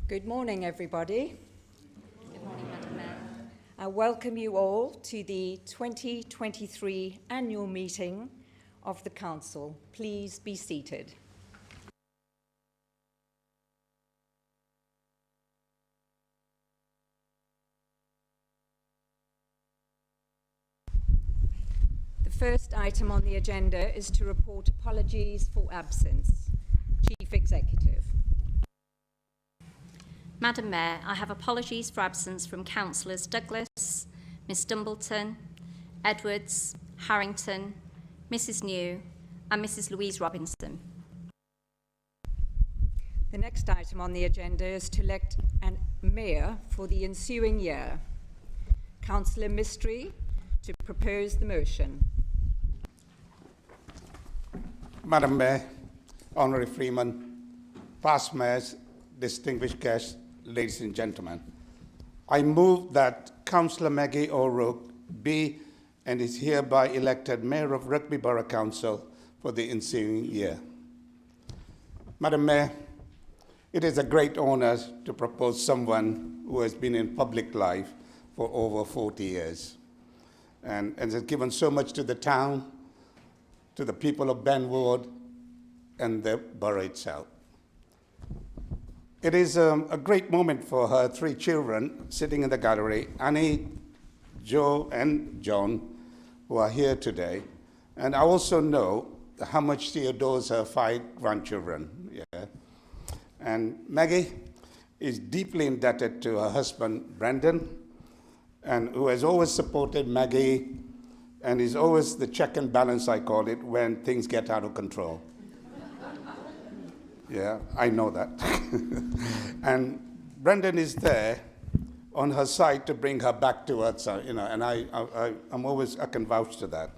Good morning, everybody. Good morning, Madam Mayor. I welcome you all to the 2023 annual meeting of the Council. Please be seated. The first item on the agenda is to report apologies for absence. Chief Executive. Madam Mayor, I have apologies for absence from Councillors Douglas, Miss Dumbleton, Edwards, Harrington, Mrs New and Mrs Louise Robinson. The next item on the agenda is to elect a mayor for the ensuing year. Councillor Mystery to propose the motion. Madam Mayor, Honorary Freeman, past mayors, distinguished guests, ladies and gentlemen, I move that Councillor Maggie O'Rourke be and is hereby elected Mayor of Rugby Brough Council for the ensuing year. Madam Mayor, it is a great honour to propose someone who has been in public life for over 40 years and has given so much to the town, to the people of Ben Ward and the borough itself. It is a great moment for her three children sitting in the gallery, Annie, Joe and John, who are here today. And I also know how much she adores her 5 grandchildren. Yeah. And Maggie is deeply indebted to her husband, Brendan, and who has always supported Maggie and is always the check and balance, I call it, when things get out of control. Yeah, I know that. And Brendan is there on her side to bring her back to earth, so, you know, and I can vouch to that.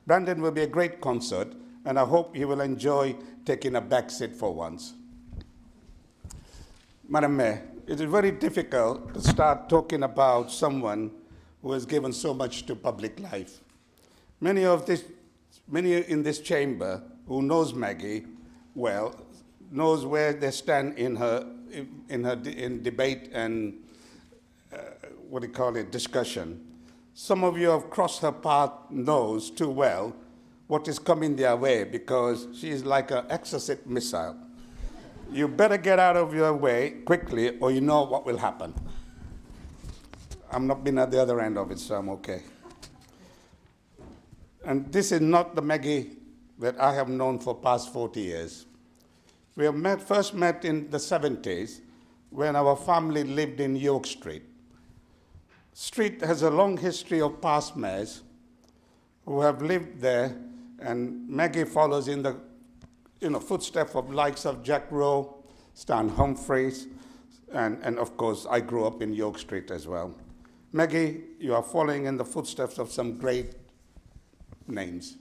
Brendan will be a great concert, and I hope he will enjoy taking a back seat for once. Madam Mayor, it is very difficult to start talking about someone who has given so much to public life. Many in this chamber who knows Maggie well knows where they stand in debate and discussion. Some of you have crossed her path knows too well what is coming their way because she is like an exocet missile. You better get out of your way quickly or you know what will happen. I'm not been at the other end of it, so I'm okay. And this is not the Maggie that I have known for past 40 years. We have first met in the 70s when our family lived in York Street. Street has a long history of past mayors who have lived there, and Maggie follows in the footsteps of likes of Jack Rowe, Stan Humphreys, and of course I grew up in York Street as well. Maggie, you are following in the footsteps of some great names.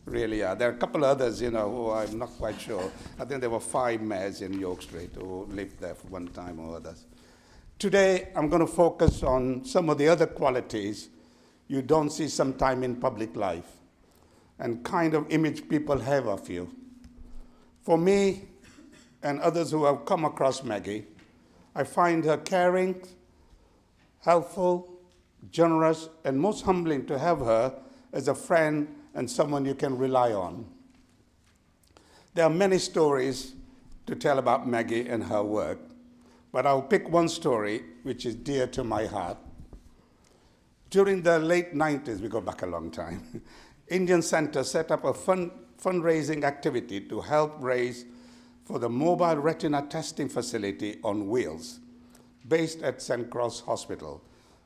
Really are. There are a couple others, who I'm not quite sure. I think there were 5 mayors in York Street who lived there for one time or others. Today, I'm going to focus on some of the other qualities you don't see sometime in public life and kind of image people have of you. For me and others who have come across Maggie, I find her caring, helpful, generous, and most humbling to have her as a friend and someone you can rely on. There are many stories to tell about Maggie and her work, but I'll pick one story which is dear to my heart. During the late 90s, we go back a long time, Indian Center set up a fundraising activity to help raise for the mobile retina testing facility on wheels based at St. Cross Hospital.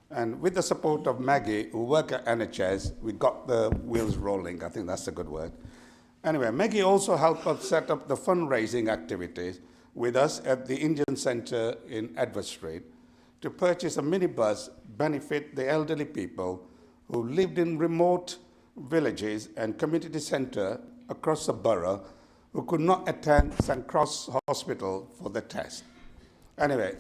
And with the support of Maggie, who worked at NHS, we got the wheels rolling. I think that's a good word. Anyway, Maggie also helped us set up the fundraising activities with us at the Indian Center in Edward Street to purchase a minibus benefit the elderly people who lived in remote villages and community center across the borough who could not attend St. Cross Hospital for the test. Anyway,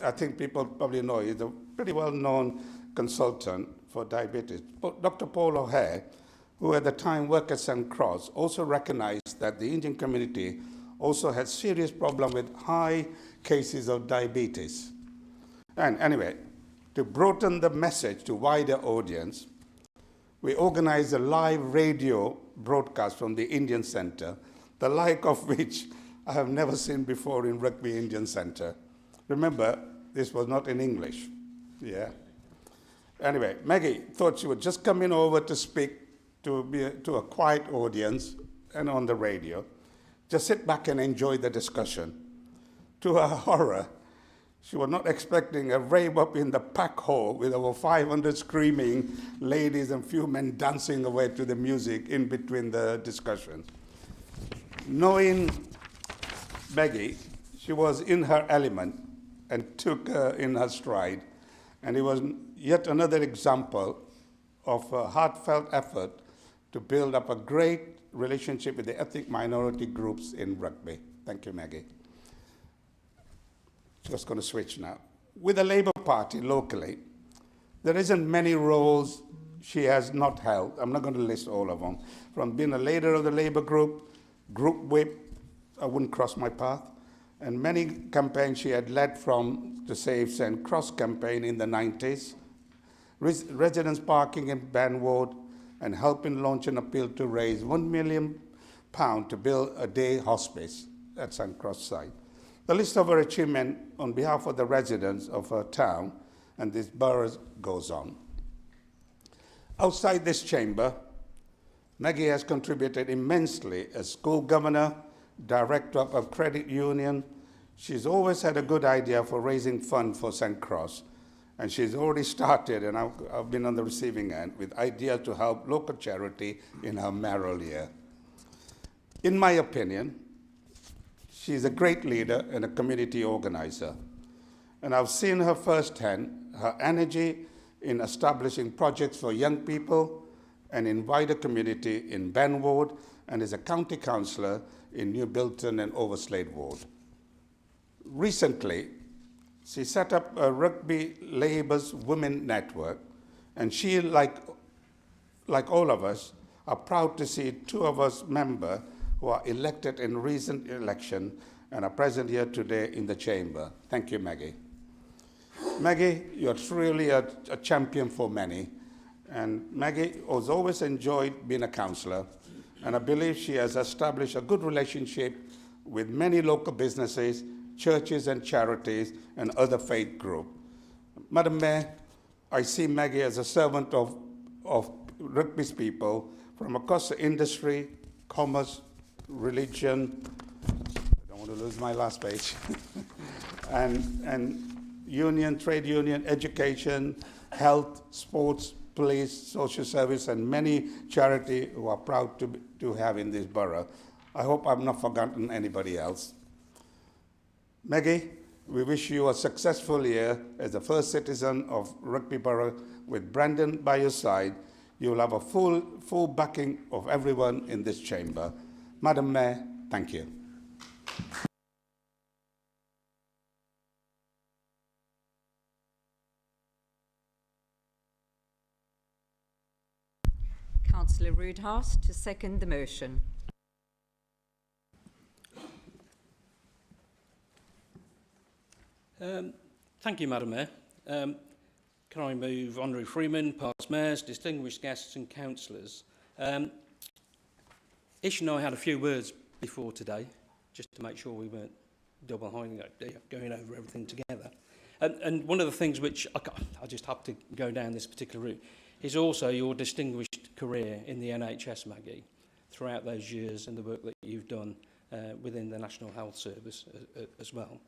I think people probably know he's a pretty well-known consultant for diabetes. But Dr. Paul O'Hare, who at the time worked at St. Cross, also recognized that the Indian community also had serious problem with high cases of diabetes. And anyway, to broaden the message to wider audience, we organized a live radio broadcast from the Indian Centre, the like of which I have never seen before in Rugby Indian Centre. Remember, this was not in English. Yeah. Anyway, Maggie thought she would just come in over to speak to a quiet audience and on the radio. Just sit back and enjoy the discussion. To her horror, she was not expecting a rave up in the pack hall with over 500 screaming ladies and few men dancing away to the music in between the discussions. Knowing Maggie, she was in her element and took her in her stride. And it was yet another example of a heartfelt effort to build up a great relationship with the ethnic minority groups in Rugby. Thank you, Maggie. Just going to switch now. With the Labour Party locally, there isn't many roles she has not held. I'm not going to list all of them. From being a leader of the Labour group, group whip, I wouldn't cross my path, and many campaigns she had led from the Save St. Cross campaign in the 90s, residents parking in Ben Ward, and helping launch an appeal to raise £1 million to build a day hospice at St. Cross site. The list of her achievements on behalf of the residents of her town and this borough goes on. Outside this chamber, Maggie has contributed immensely as school governor, director of a credit union. She's always had a good idea for raising funds for St. Cross, and she's already started, and I've been on the receiving end, with ideas to help local charity in her mayoral year. In my opinion, she's a great leader and a community organizer, and I've seen her firsthand, her energy in establishing projects for young people and in wider community in Ben Ward, and as a county councillor in New Bilton and Overslade Ward. Recently, she set up a Rugby Labour's Women Network, and she, like all of us, are proud to see two of us members who are elected in recent election and are present here today in the chamber. Thank you, Maggie. Maggie, you're truly a champion for many, and Maggie has always enjoyed being a councillor, and I believe she has established a good relationship with many local businesses, churches and charities, and other faith groups. Madam Mayor, I see Maggie as a servant of Rugby's people from across the industry, commerce, religion, I don't want to lose my last page, and union, trade union, education, health, sports, police, social service, and many charities who are proud to have in this borough. I hope I've not forgotten anybody else. Maggie, we wish you a successful year as the first citizen of Rugby Borough. With Brandon by your side, you will have a full backing of everyone in this chamber. Madam Mayor, thank you. Councillor Roodhouse to second the motion. Thank you, Madam Mayor. Can I move Honorary Freeman, past mayors, distinguished guests and councillors? Ish and I had a few words before today, just to make sure we weren't double hiding, going over everything together. And one of the things which I just have to go down this particular route is also your distinguished career in the NHS, Maggie, throughout those years and the work that you've done within the National Health Service as well.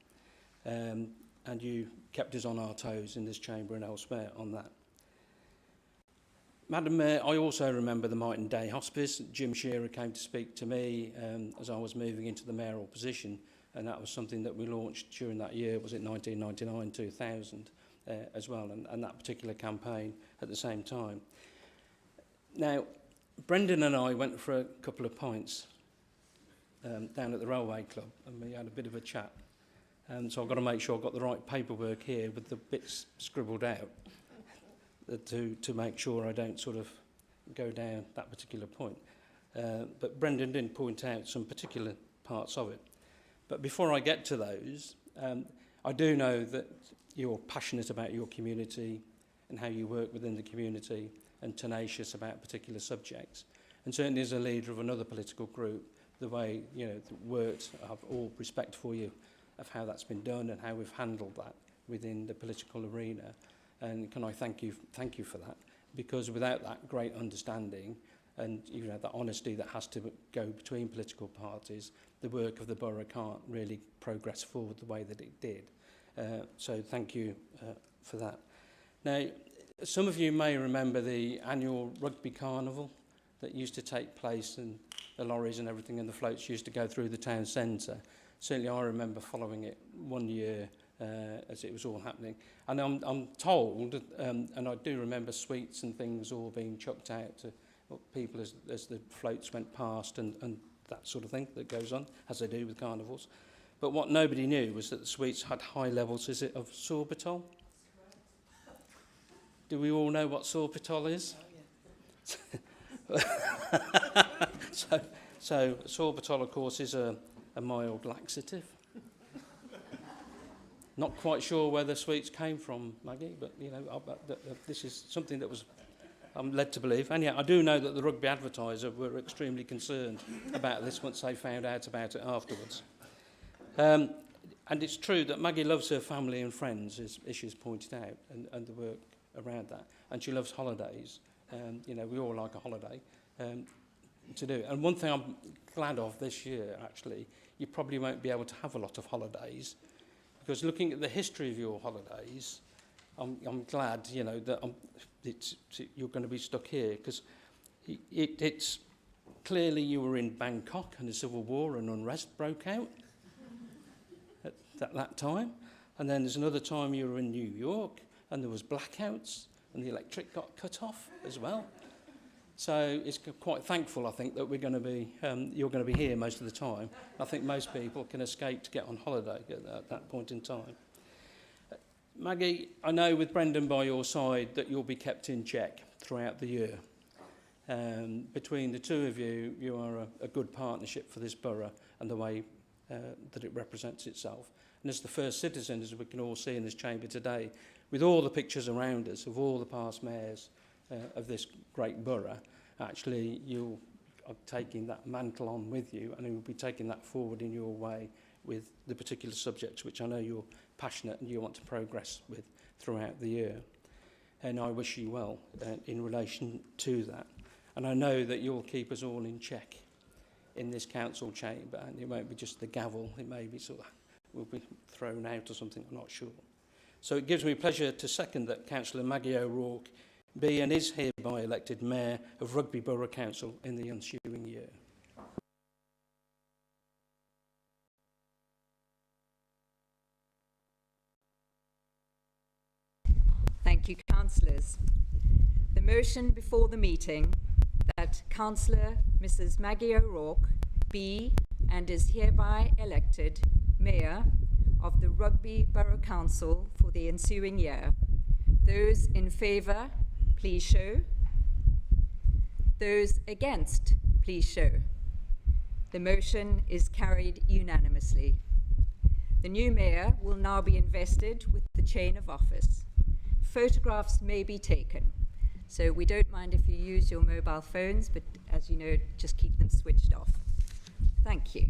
And you kept us on our toes in this chamber and elsewhere on that. Madam Mayor, I also remember the Martin Day Hospice. Jim Shearer came to speak to me as I was moving into the mayoral position, and that was something that we launched during that year, was it 1999, 2000 as well, and that particular campaign at the same time. Now, Brendan and I went for a couple of pints down at the Railway Club, and we had a bit of a chat. So I've got to make sure I've got the right paperwork here with the bits scribbled out to make sure I don't sort of go down that particular point. But Brendan did point out some particular parts of it. But before I get to those, I do know that you're passionate about your community and how you work within the community and tenacious about particular subjects. And certainly as a leader of another political group, the way worked, I have all respect for you of how that's been done and how we've handled that within the political arena. And can I thank you for that? Because without that great understanding and that honesty that has to go between political parties, the work of the borough can't really progress forward the way that it did. So thank you for that. Now, some of you may remember the annual Rugby Carnival that used to take place, and the lorries and everything and the floats used to go through the town centre. Certainly I remember following it one year as it was all happening. And I'm told, and I do remember sweets and things all being chucked out to people as the floats went past and that sort of thing that goes on, as they do with carnivals. But what nobody knew was that the sweets had high levels, is it, of sorbitol? Do we all know what sorbitol is? Oh, yeah. So sorbitol, of course, is a mild laxative. Not quite sure where the sweets came from, Maggie, but this is something that I'm led to believe. And yeah, I do know that the Rugby Advertiser were extremely concerned about this once they found out about it afterwards. And it's true that Maggie loves her family and friends, as she's pointed out, and the work around that. And she loves holidays. We all like a holiday to do. And one thing I'm glad of this year, actually, you probably won't be able to have a lot of holidays, because looking at the history of your holidays, I'm glad, that you're going to be stuck here, because it's clearly you were in Bangkok and the Civil War and unrest broke out at that time. And then there's another time you were in New York and there was blackouts and the electric got cut off as well. So it's quite thankful, I think, that you're going to be here most of the time. I think most people can escape to get on holiday at that point in time. Maggie, I know with Brendan by your side that you'll be kept in check throughout the year. Between the two of you, you are a good partnership for this borough and the way that it represents itself. And as the first citizen, as we can all see in this chamber today, with all the pictures around us of all the past mayors of this great borough, actually you are taking that mantle on with you, and you'll be taking that forward in your way with the particular subjects which I know you're passionate and you want to progress with throughout the year. And I wish you well in relation to that. And I know that you'll keep us all in check in this council chamber, and it won't be just the gavel, it may be sort of, will be thrown out or something, I'm not sure. So it gives me pleasure to second that Councillor Maggie O'Rourke be and is hereby elected Mayor of Rugby Brough Council in the ensuing year. Thank you, councillors. The motion before the meeting that Councillor Mrs. Maggie O'Rourke be and is hereby elected Mayor of the Rugby Brough Council for the ensuing year. Those in favour, please show. Those against, please show. The motion is carried unanimously. The new Mayor will now be invested with the chain of office. Photographs may be taken, so we don't mind if you use your mobile phones, but as you know, just keep them switched off. Thank you.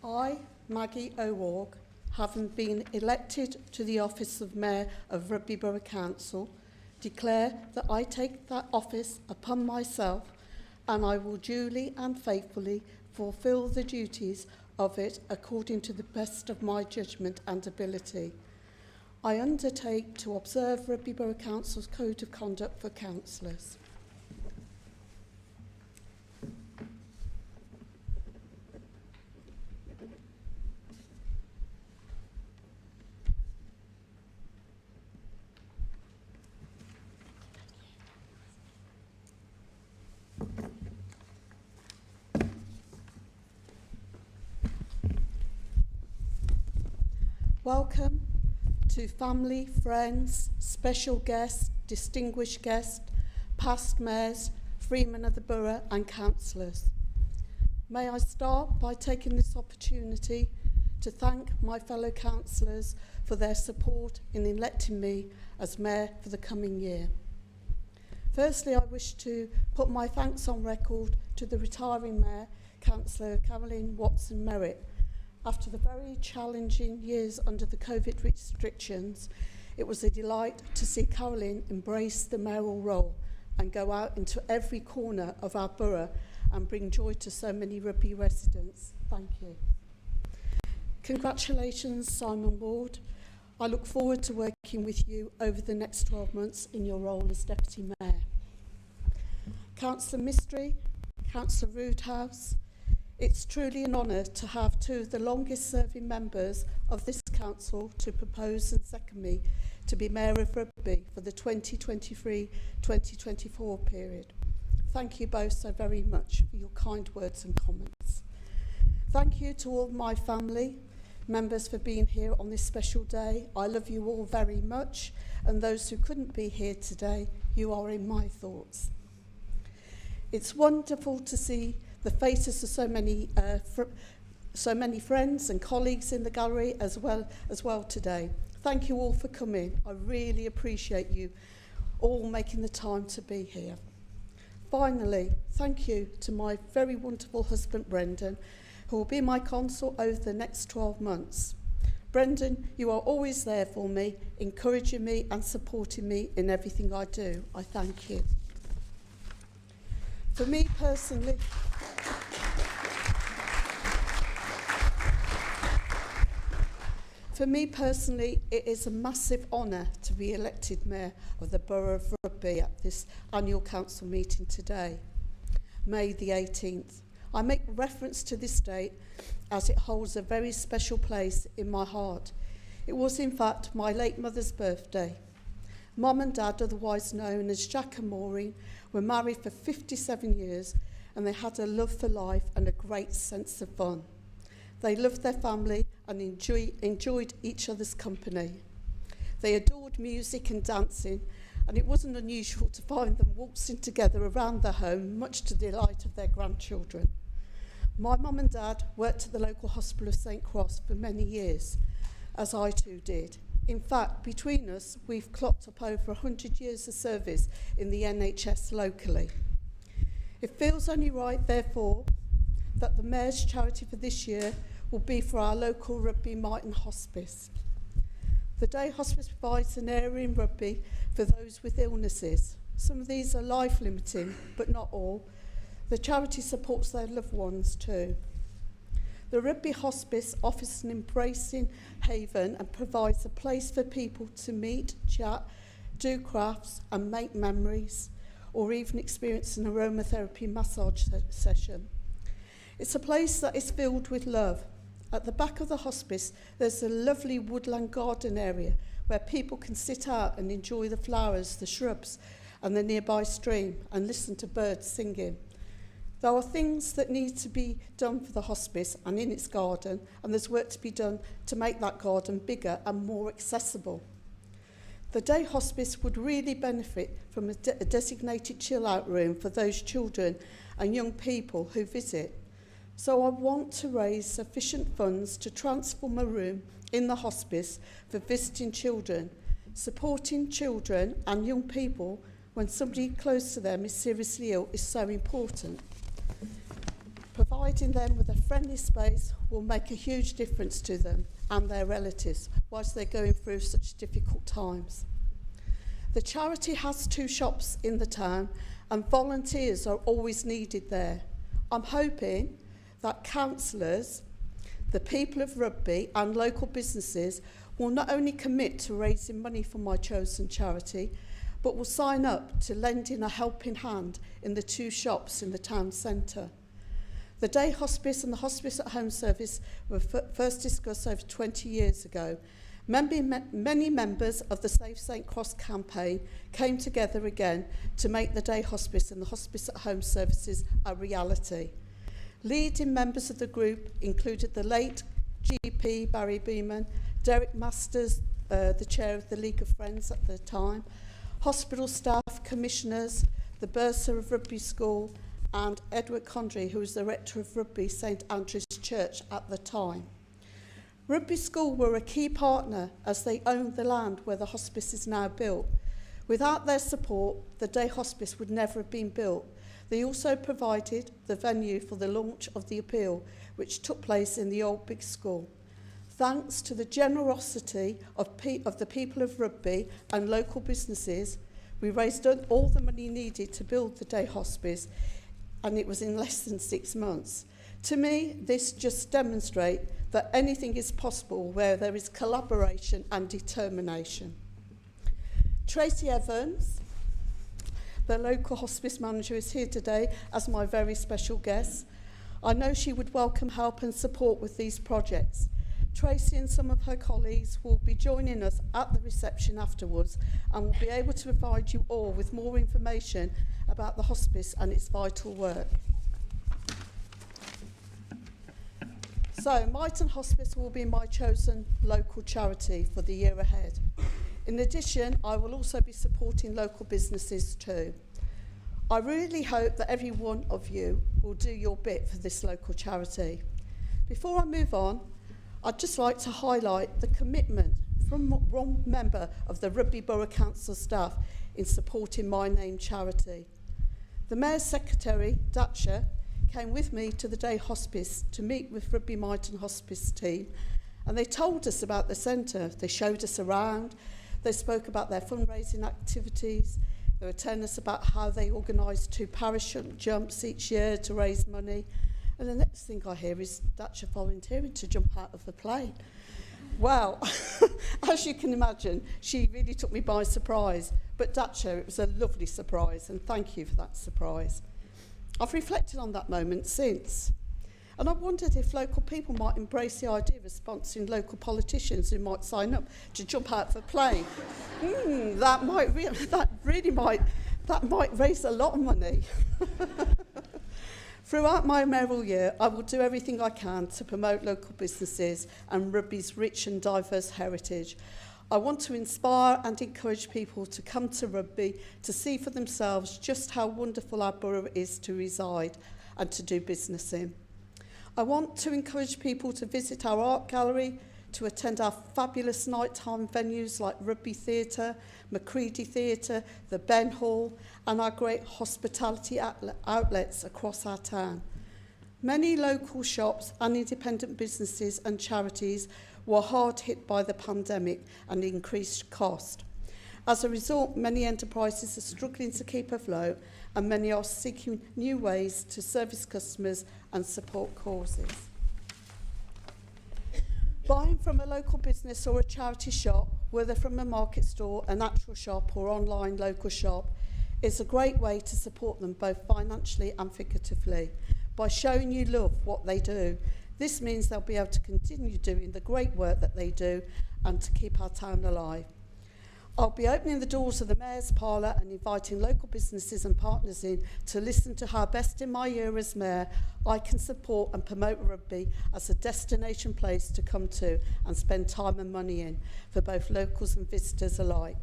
I, Maggie O'Rourke, having been elected to the office of Mayor of Rugby Brough Council, declare that I take that office upon myself and I will duly and faithfully fulfil the duties of it according to the best of my judgment and ability. I undertake to observe Rugby Brough Council's Code of Conduct for Councillors. Welcome to family, friends, special guests, distinguished guests, past mayors, freemen of the borough and councillors. May I start by taking this opportunity to thank my fellow councillors for their support in electing me as mayor for the coming year. Firstly, I wish to put my thanks on record to the retiring mayor, Councillor Caroline Watson-Merritt. After the very challenging years under the COVID restrictions, it was a delight to see Caroline embrace the mayoral role and go out into every corner of our borough and bring joy to so many Rugby residents. Thank you. Congratulations, Simon Ward. I look forward to working with you over the next 12 months in your role as Deputy Mayor. Councillor Mystery, Councillor Roodhouse, it's truly an honour to have two of the longest serving members of this council to propose and second me to be Mayor of Rugby for the 2023-2024 period. Thank you both so very much for your kind words and comments. Thank you to all my family members for being here on this special day. I love you all very much, and those who couldn't be here today, you are in my thoughts. It's wonderful to see the faces of so many friends and colleagues in the gallery as well today. Thank you all for coming. I really appreciate you all making the time to be here. Finally, thank you to my very wonderful husband Brendan, who will be my consort over the next 12 months. Brendan, you are always there for me, encouraging me and supporting me in everything I do. I thank you. For me personally, it is a massive honour to be elected Mayor of the Borough of Rugby at this annual council meeting today, May the 18th. I make reference to this date as it holds a very special place in my heart. It was in fact my late mother's birthday. Mum and Dad, otherwise known as Jack and Maureen, were married for 57 years and they had a love for life and a great sense of fun. They loved their family and enjoyed each other's company. They adored music and dancing, and it wasn't unusual to find them waltzing together around their home, much to the delight of their grandchildren. My mum and dad worked at the local hospital of St Cross for many years, as I too did. In fact, between us, we've clocked up over 100 years of service in the NHS locally. It feels only right, therefore, that the Mayor's charity for this year will be for our local Rugby Mighton Hospice. The day hospice provides an area in Rugby for those with illnesses. Some of these are life-limiting, but not all. The charity supports their loved ones too. The Rugby Hospice offers an embracing haven and provides a place for people to meet, chat, do crafts and make memories, or even experience an aromatherapy massage session. It's a place that is filled with love. At the back of the hospice, there's a lovely woodland garden area where people can sit out and enjoy the flowers, the shrubs, and the nearby stream and listen to birds singing. There are things that need to be done for the hospice and in its garden, and there's work to be done to make that garden bigger and more accessible. The day hospice would really benefit from a designated chill-out room for those children and young people who visit. So I want to raise sufficient funds to transform a room in the hospice for visiting children. Supporting children and young people when somebody close to them is seriously ill is so important. Providing them with a friendly space will make a huge difference to them and their relatives whilst they're going through such difficult times. The charity has 2 shops in the town and volunteers are always needed there. I'm hoping that councillors, the people of Rugby and local businesses will not only commit to raising money for my chosen charity, but will sign up to lending a helping hand in the 2 shops in the town centre. The day hospice and the hospice at home service were first discussed over 20 years ago. Many members of the Save St Cross campaign came together again to make the day hospice and the hospice at home services a reality. Leading members of the group included the late GP Barry Beeman, Derek Masters, the chair of the League of Friends at the time, hospital staff, commissioners, the bursar of Rugby School, and Edward Condry, who was the rector of Rugby St Andrew's Church at the time. Rugby School were a key partner as they owned the land where the hospice is now built. Without their support, the day hospice would never have been built. They also provided the venue for the launch of the appeal, which took place in the old big school. Thanks to the generosity of the people of Rugby and local businesses, we raised all the money needed to build the day hospice, and it was in less than 6 months. To me, this just demonstrates that anything is possible where there is collaboration and determination. Tracy Evans, the local hospice manager, is here today as my very special guest. I know she would welcome help and support with these projects. Tracy and some of her colleagues will be joining us at the reception afterwards and will be able to provide you all with more information about the hospice and its vital work. So, Myton Hospice will be my chosen local charity for the year ahead. In addition, I will also be supporting local businesses too. I really hope that every one of you will do your bit for this local charity. Before I move on, I'd just like to highlight the commitment from one member of the Rugby Brough Council staff in supporting my named charity. The Mayor's Secretary, Datsha, came with me to the day hospice to meet with Rugby Myton Hospice team, and they told us about the centre. They showed us around, they spoke about their fundraising activities, they were telling us about how they organised 2 parachute jumps each year to raise money. And the next thing I hear is Datsha volunteering to jump out of the plane. Well, as you can imagine, she really took me by surprise. But Datsha, it was a lovely surprise, and thank you for that surprise. I've reflected on that moment since. And I wondered if local people might embrace the idea of sponsoring local politicians who might sign up to jump out of a plane. That might raise a lot of money. Throughout my mayoral year, I will do everything I can to promote local businesses and Rugby's rich and diverse heritage. I want to inspire and encourage people to come to Rugby to see for themselves just how wonderful our borough is to reside and to do business in. I want to encourage people to visit our art gallery, to attend our fabulous nighttime venues like Rugby Theatre, Macready Theatre, the Ben Hall, and our great hospitality outlets across our town. Many local shops and independent businesses and charities were hard hit by the pandemic and increased cost. As a result, many enterprises are struggling to keep afloat, and many are seeking new ways to service customers and support causes. Buying from a local business or a charity shop, whether from a market store, an actual shop or online local shop, is a great way to support them both financially and figuratively by showing you love what they do. This means they'll be able to continue doing the great work that they do and to keep our town alive. I'll be opening the doors of the Mayor's Parlour and inviting local businesses and partners in to listen to how best in my year as Mayor I can support and promote Rugby as a destination place to come to and spend time and money in for both locals and visitors alike.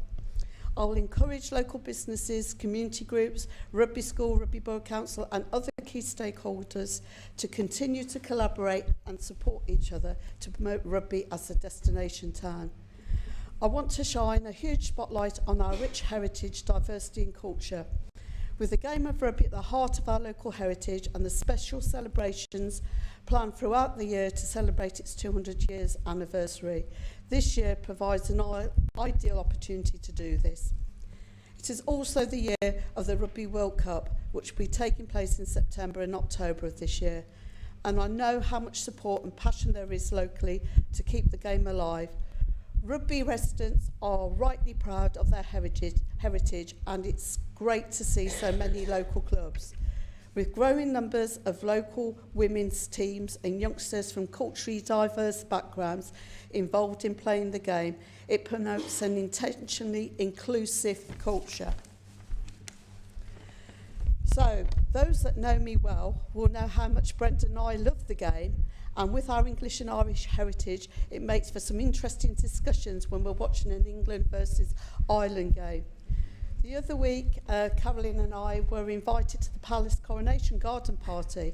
I will encourage local businesses, community groups, Rugby School, Rugby Brough Council and other key stakeholders to continue to collaborate and support each other to promote Rugby as a destination town. I want to shine a huge spotlight on our rich heritage, diversity and culture. With the game of rugby at the heart of our local heritage and the special celebrations planned throughout the year to celebrate its 200 years anniversary, this year provides an ideal opportunity to do this. It is also the year of the Rugby World Cup, which will be taking place in September and October of this year. And I know how much support and passion there is locally to keep the game alive. Rugby residents are rightly proud of their heritage, and it's great to see so many local clubs. With growing numbers of local women's teams and youngsters from culturally diverse backgrounds involved in playing the game, it promotes an intentionally inclusive culture. So, those that know me well will know how much Brenda and I love the game, and with our English and Irish heritage, it makes for some interesting discussions when we're watching an England versus Ireland game. The other week, Caroline and I were invited to the Palace Coronation Garden Party,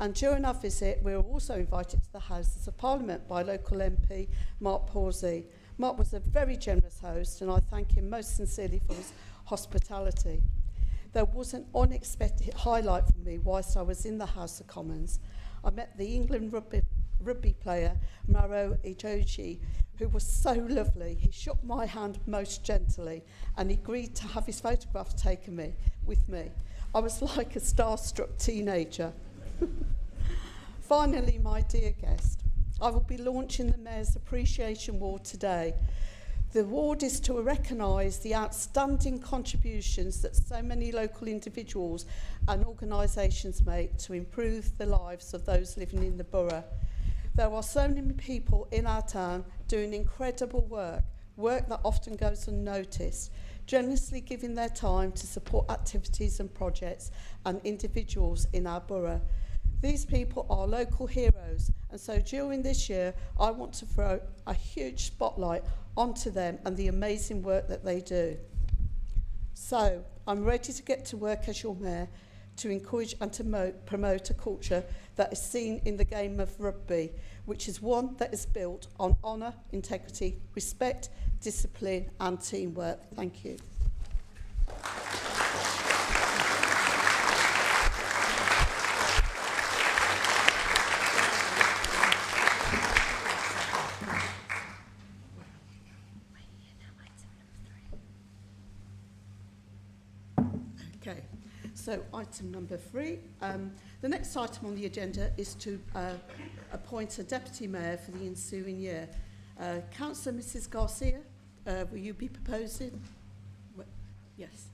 and during our visit, we were also invited to the Houses of Parliament by local MP Mark Pawsey. Mark was a very generous host, and I thank him most sincerely for his hospitality. There was an unexpected highlight for me whilst I was in the House of Commons. I met the England rugby player, Maro Ijoji, who was so lovely. He shook my hand most gently and agreed to have his photograph taken with me. I was like a starstruck teenager. Finally, my dear guest, I will be launching the Mayor's Appreciation Award today. The award is to recognise the outstanding contributions that so many local individuals and organisations make to improve the lives of those living in the borough. There are so many people in our town doing incredible work that often goes unnoticed, generously giving their time to support activities and projects and individuals in our borough. These people are local heroes, and so during this year, I want to throw a huge spotlight onto them and the amazing work that they do. So, I'm ready to get to work as your mayor to encourage and to promote a culture that is seen in the game of rugby, which is one that is built on honour, integrity, respect, discipline and teamwork. Thank you. Okay, so item number 3. The next item on the agenda is to appoint a deputy mayor for the ensuing year. Councillor Mrs Garcia, will you be proposing? Yes.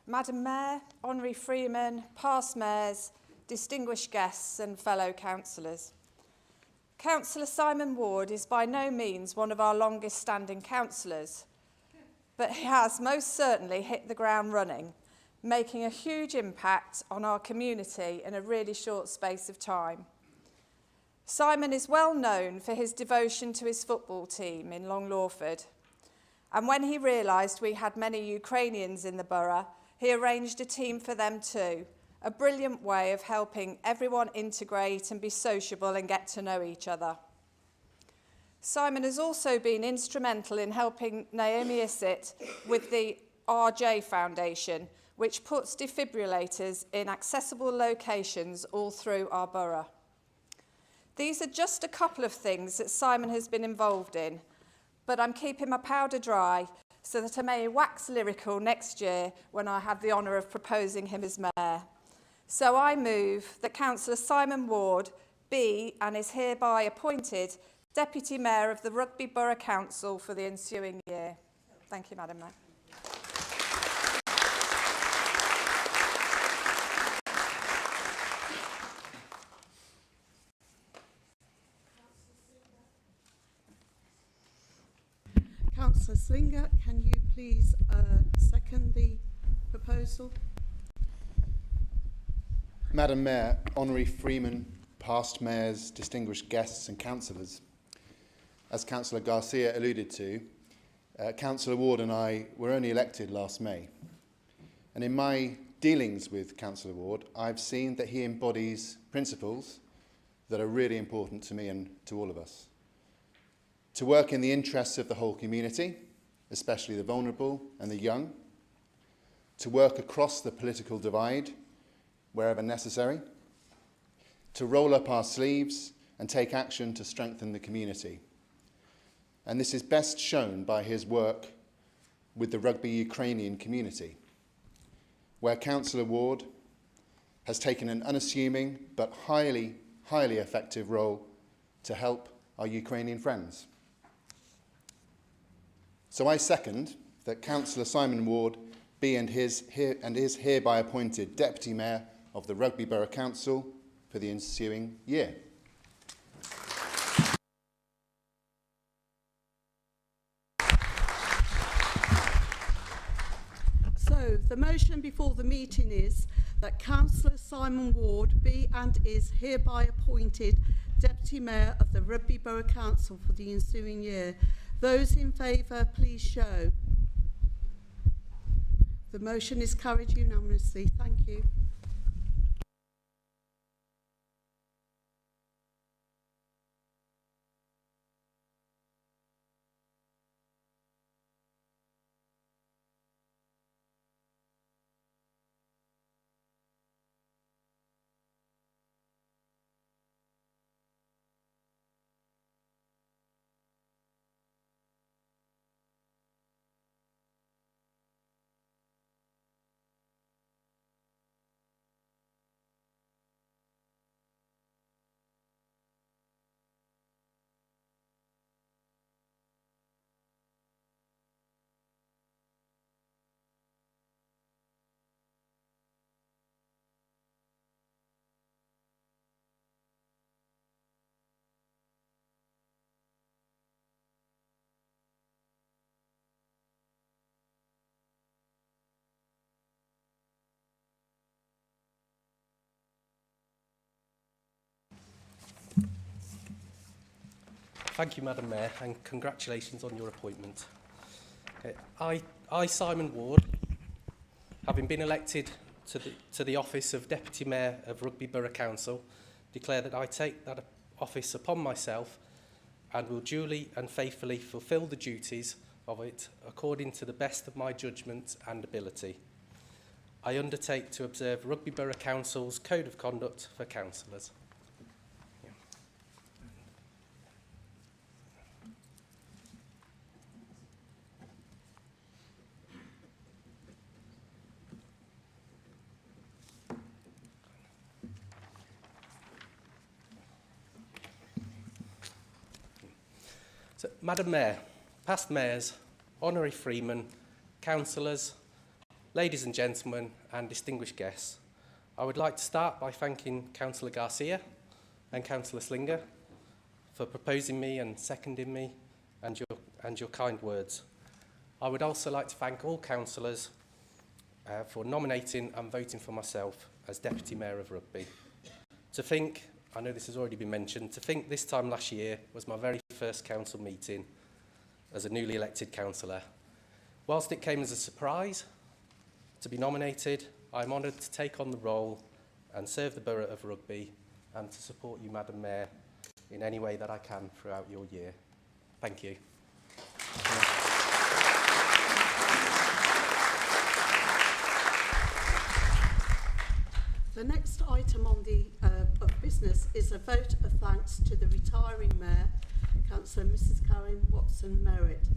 Madam Mayor, Honorary Freeman, past mayors, distinguished guests and fellow councillors. Councillor Simon Ward is by no means one of our longest standing councillors, but he has most certainly hit the ground running, making a huge impact on our community in a really short space of time. Simon is well known for his devotion to his football team in Long Lawford, and when he realised we had many Ukrainians in the borough, he arranged a team for them too, a brilliant way of helping everyone integrate and be sociable and get to know each other. Simon has also been instrumental in helping Naomi Issit with the RJ Foundation, which puts defibrillators in accessible locations all through our borough. These are just a couple of things that Simon has been involved in, but I'm keeping my powder dry so that I may wax lyrical next year when I have the honour of proposing him as mayor. So I move that Councillor Simon Ward be and is hereby appointed Deputy Mayor of the Rugby Brough Council for the ensuing year. Thank you, Madam Mayor. Councillor Slinger, can you please second the proposal? Madam Mayor, Honorary Freeman, past mayors, distinguished guests and councillors. As Councillor Garcia alluded to, Councillor Ward and I were only elected last May. And in my dealings with Councillor Ward, I've seen that he embodies principles that are really important to me and to all of us. To work in the interests of the whole community, especially the vulnerable and the young, to work across the political divide wherever necessary, to roll up our sleeves and take action to strengthen the community. And this is best shown by his work with the Rugby Ukrainian community, where Councillor Ward has taken an unassuming but highly effective role to help our Ukrainian friends. So I second that Councillor Simon Ward be and is hereby appointed Deputy Mayor of the Rugby Brough Council for the ensuing year. So the motion before the meeting is that Councillor Simon Ward be and is hereby appointed Deputy Mayor of the Rugby Brough Council for the ensuing year. Those in favour, please show. The motion is carried unanimously. Thank you. Thank you, Madam Mayor, and congratulations on your appointment. I, Simon Ward, having been elected to the office of Deputy Mayor of Rugby Brough Council, declare that I take that office upon myself and will duly and faithfully fulfil the duties of it according to the best of my judgment and ability. I undertake to observe Rugby Brough Council's Code of Conduct for councillors. So, Madam Mayor, past mayors, honorary freemen, councillors, ladies and gentlemen and distinguished guests, I would like to start by thanking Councillor Garcia and Councillor Slinger for proposing me and seconding me and your kind words. I would also like to thank all councillors for nominating and voting for myself as Deputy Mayor of Rugby. To think, I know this has already been mentioned, to think this time last year was my very first council meeting as a newly elected councillor. Whilst it came as a surprise to be nominated, I'm honoured to take on the role and serve the Borough of Rugby and to support you, Madam Mayor, in any way that I can throughout your year. Thank you. The next item on the of business is a vote of thanks to the retiring Mayor, Councillor Mrs Karen Watson-Merritt.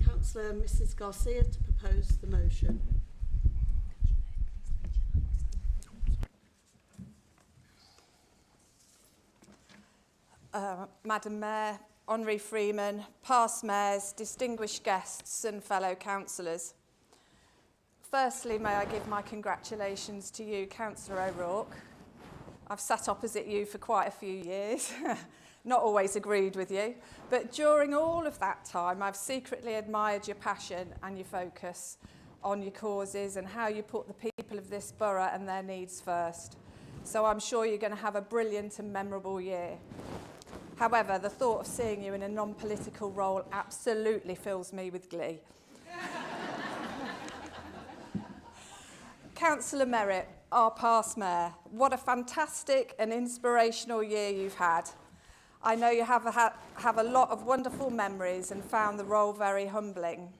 Councillor Mrs Garcia to propose the motion. Madam Mayor, honorary freemen, past mayors, distinguished guests and fellow councillors. Firstly, may I give my congratulations to you, Councillor O'Rourke. I've sat opposite you for quite a few years, not always agreed with you, but during all of that time, I've secretly admired your passion and your focus on your causes and how you put the people of this borough and their needs first. So I'm sure you're going to have a brilliant and memorable year. However, the thought of seeing you in a non-political role absolutely fills me with glee. Councillor Merritt, our past mayor, what a fantastic and inspirational year you've had. I know you have a lot of wonderful memories and found the role very humbling.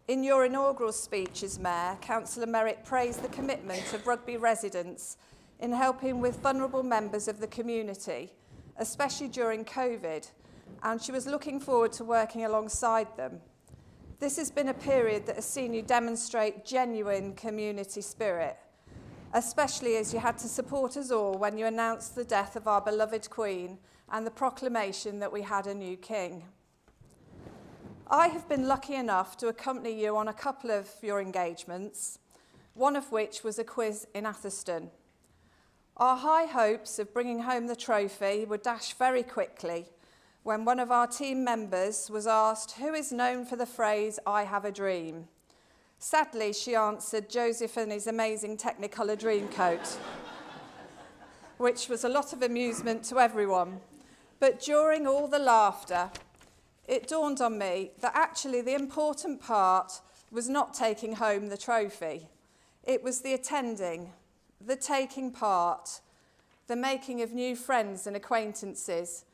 In your inaugural speech as Mayor, Councillor Merritt praised the commitment of Rugby residents in helping with vulnerable members of the community, especially during COVID, and she was looking forward to working alongside them. This has been a period that has seen you demonstrate genuine community spirit, especially as you had to support us all when you announced the death of our beloved Queen and the proclamation that we had a new King. I have been lucky enough to accompany you on a couple of your engagements, one of which was a quiz in Atherstone. Our high hopes of bringing home the trophy were dashed very quickly when one of our team members was asked who is known for the phrase, "I have a dream." Sadly, she answered Joseph and his amazing Technicolor Dreamcoat, which was a lot of amusement to everyone. But during all the laughter, it dawned on me that actually the important part was not taking home the trophy. It was the attending, the taking part, the making of new friends and acquaintances,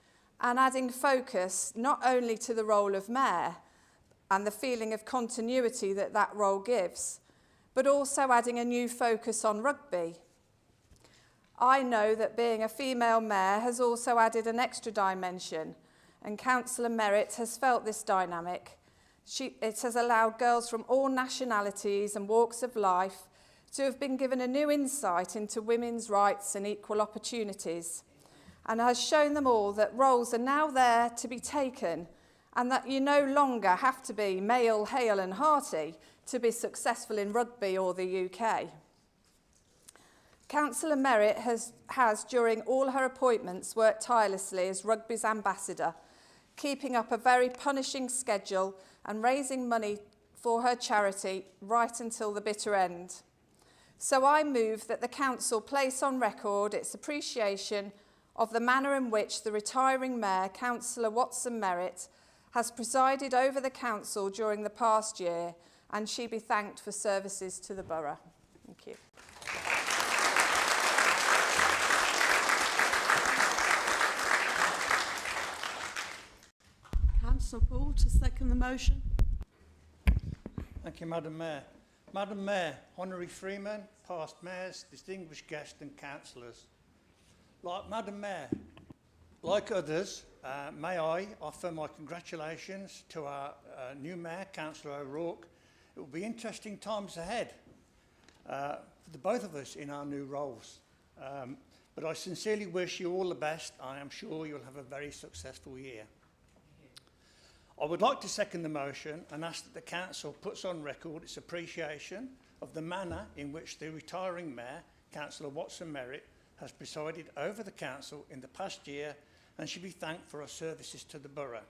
and adding focus not only to the role of Mayor and the feeling of continuity that that role gives, but also adding a new focus on rugby. I know that being a female Mayor has also added an extra dimension, and Councillor Merritt has felt this dynamic. It has allowed girls from all nationalities and walks of life to have been given a new insight into women's rights and equal opportunities, and has shown them all that roles are now there to be taken and that you no longer have to be male, hale and hearty to be successful in rugby or the UK. Councillor Merritt has during all her appointments worked tirelessly as rugby's ambassador, keeping up a very punishing schedule and raising money for her charity right until the bitter end. So I move that the Council place on record its appreciation of the manner in which the retiring Mayor, Councillor Watson Merritt, has presided over the Council during the past year, and she be thanked for services to the borough. Thank you. Councillor Ball to second the motion. Thank you, Madam Mayor. Madam Mayor, honorary freemen, past mayors, distinguished guests and councillors. Like Madam Mayor, like others, may I offer my congratulations to our new Mayor, Councillor O'Rourke. It will be interesting times ahead for the both of us in our new roles. But I sincerely wish you all the best. I am sure you'll have a very successful year. I would like to second the motion and ask that the Council puts on record its appreciation of the manner in which the retiring Mayor, Councillor Watson Merritt, has presided over the Council in the past year and should be thanked for her services to the borough.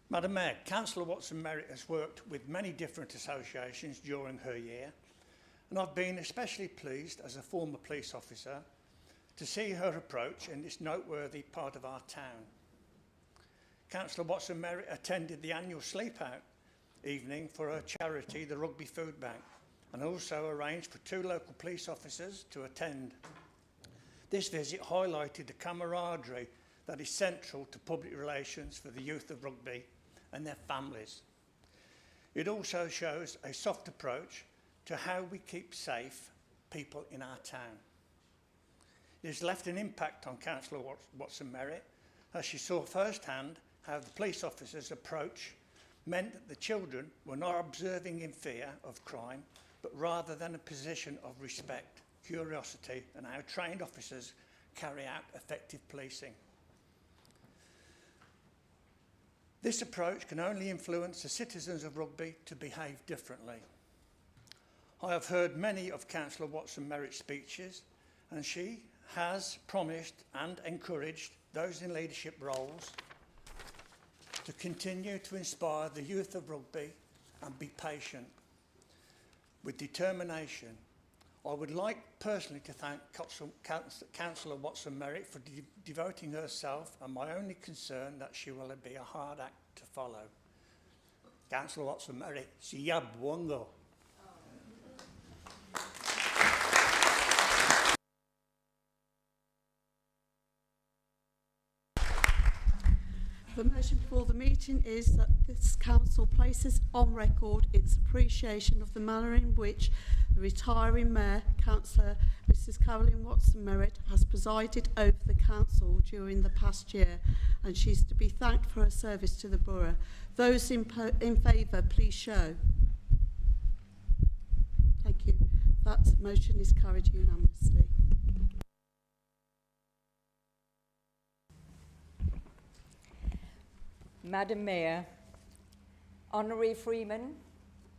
Madam Mayor, Councillor Watson Merritt has worked with many different associations during her year, and I've been especially pleased as a former police officer to see her approach in this noteworthy part of our town. Councillor Watson Merritt attended the annual sleep out evening for her charity, the Rugby Food Bank, and also arranged for 2 local police officers to attend. This visit highlighted the camaraderie that is central to public relations for the youth of rugby and their families. It also shows a soft approach to how we keep safe people in our town. It has left an impact on Councillor Watson Merritt as she saw firsthand how the police officers' approach meant that the children were not observing in fear of crime, but rather than a position of respect, curiosity, and how trained officers carry out effective policing. This approach can only influence the citizens of Rugby to behave differently. I have heard many of Councillor Watson Merritt's speeches, and she has promised and encouraged those in leadership roles to continue to inspire the youth of Rugby and be patient with determination. I would like personally to thank Councillor Watson Merritt for devoting herself, and my only concern that she will be a hard act to follow. Councillor Watson Merritt, siya buongo. The motion before the meeting is that this council places on record its appreciation of the manner in which the retiring Mayor, Councillor Mrs Caroline Watson-Merritt, has presided over the council during the past year, and she is to be thanked for her service to the borough. Those in favour, please show. Thank you. That motion is carried unanimously. Madam Mayor, Honorary Freeman,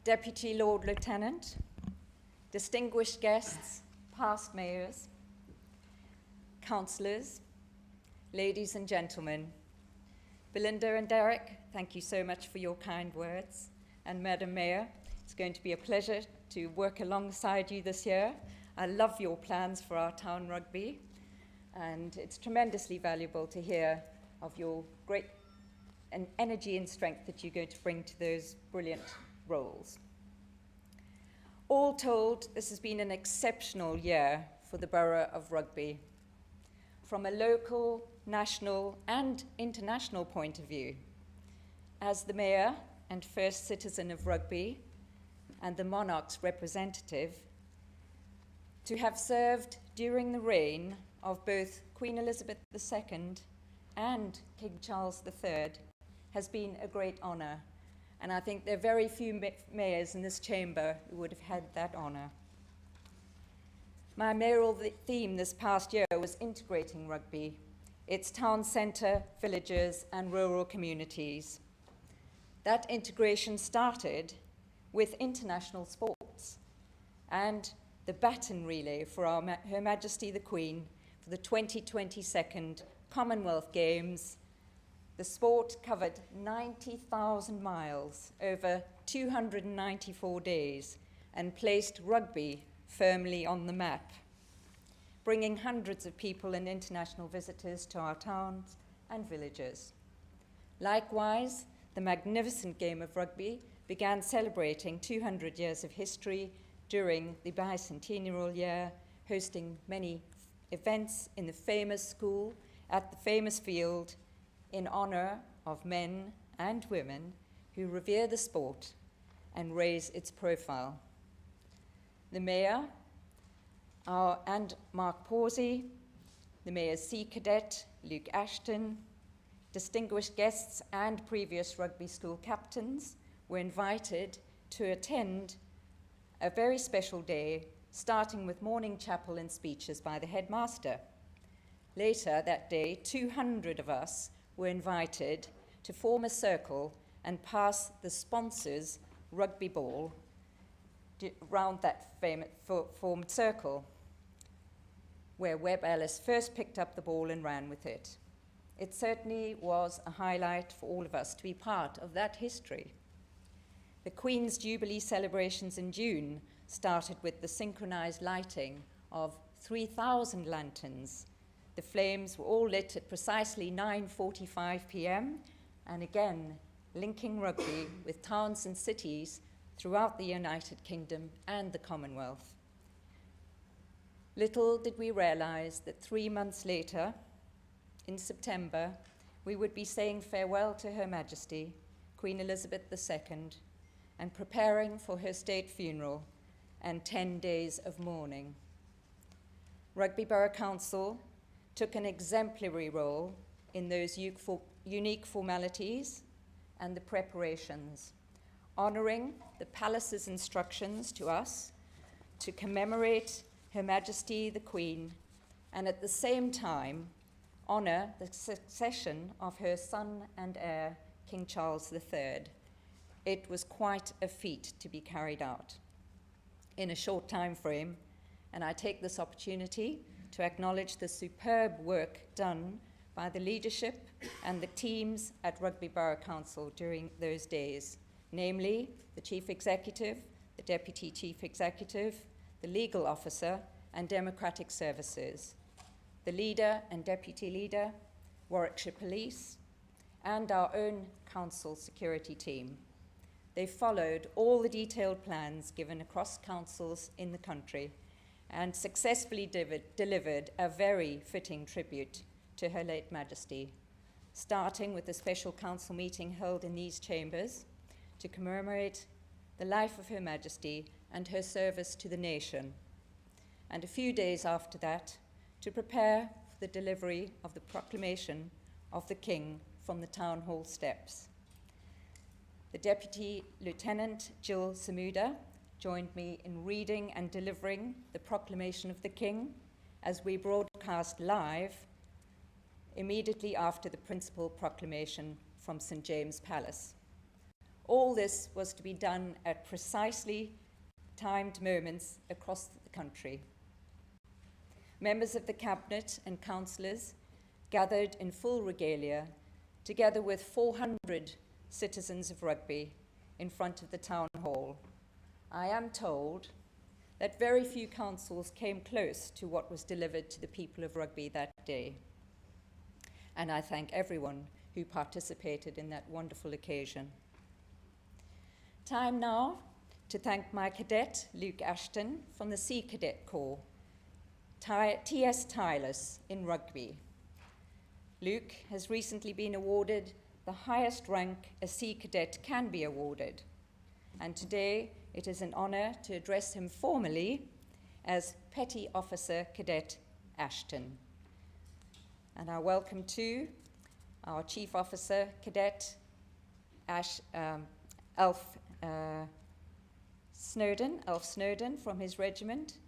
Deputy Lord Lieutenant, distinguished guests, past mayors, councillors, ladies and gentlemen, Belinda and Derek, thank you so much for your kind words. And Madam Mayor, it's going to be a pleasure to work alongside you this year. I love your plans for our town rugby, and it's tremendously valuable to hear of your great and energy and strength that you're going to bring to those brilliant roles. All told, this has been an exceptional year for the Borough of Rugby. From a local, national and international point of view, as the Mayor and first citizen of Rugby and the Monarch's representative, to have served during the reign of both Queen Elizabeth II and King Charles III has been a great honour, and I think there are very few mayors in this chamber who would have had that honour. My mayoral theme this past year was integrating rugby, its town centre, villages and rural communities. That integration started with international sports and the baton relay for Her Majesty the Queen for the 2022 Commonwealth Games. The sport covered 90,000 miles over 294 days and placed rugby firmly on the map, bringing hundreds of people and international visitors to our towns and villages. Likewise, the magnificent game of rugby began celebrating 200 years of history during the bicentennial year, hosting many events in the famous school, at the famous field, in honour of men and women who revere the sport and raise its profile. The Mayor and Mark Pawsey, the Mayor's Sea Cadet, Luke Ashton, distinguished guests and previous rugby school captains were invited to attend a very special day, starting with morning chapel and speeches by the headmaster. Later that day, 200 of us were invited to form a circle and pass the sponsors' rugby ball round that formed circle, where Webb Ellis first picked up the ball and ran with it. It certainly was a highlight for all of us to be part of that history. The Queen's Jubilee celebrations in June started with the synchronised lighting of 3,000 lanterns. The flames were all lit at precisely 9:45 p.m. and again linking rugby with towns and cities throughout the United Kingdom and the Commonwealth. Little did we realise that 3 months later, in September, we would be saying farewell to Her Majesty, Queen Elizabeth II, and preparing for her state funeral and 10 days of mourning. Rugby Brough Council took an exemplary role in those unique formalities and the preparations, honouring the Palace's instructions to us to commemorate Her Majesty the Queen and at the same time honour the succession of her son and heir, King Charles III. It was quite a feat to be carried out in a short time frame, and I take this opportunity to acknowledge the superb work done by the leadership and the teams at Rugby Brough Council during those days, namely the Chief Executive, the Deputy Chief Executive, the Legal Officer and Democratic Services, the Leader and Deputy Leader, Warwickshire Police, and our own Council security team. They followed all the detailed plans given across councils in the country and successfully delivered a very fitting tribute to Her late Majesty. starting with a special council meeting held in these chambers to commemorate the life of Her Majesty and her service to the nation, and a few days after that to prepare for the delivery of the proclamation of the King from the Town Hall steps. The Deputy Lieutenant Jill Samuda joined me in reading and delivering the proclamation of the King as we broadcast live immediately after the principal proclamation from St. James Palace. All this was to be done at precisely timed moments across the country. Members of the Cabinet and councillors gathered in full regalia, together with 400 citizens of Rugby in front of the Town Hall. I am told that very few councils came close to what was delivered to the people of Rugby that day. And I thank everyone who participated in that wonderful occasion. Time now to thank my cadet, Luke Ashton, from the Sea Cadet Corps, T.S. Tylus in Rugby. Luke has recently been awarded the highest rank a Sea Cadet can be awarded, and today it is an honour to address him formally as Petty Officer Cadet Ashton. And I welcome too our Chief Officer Cadet Alf Snowden from his regiment.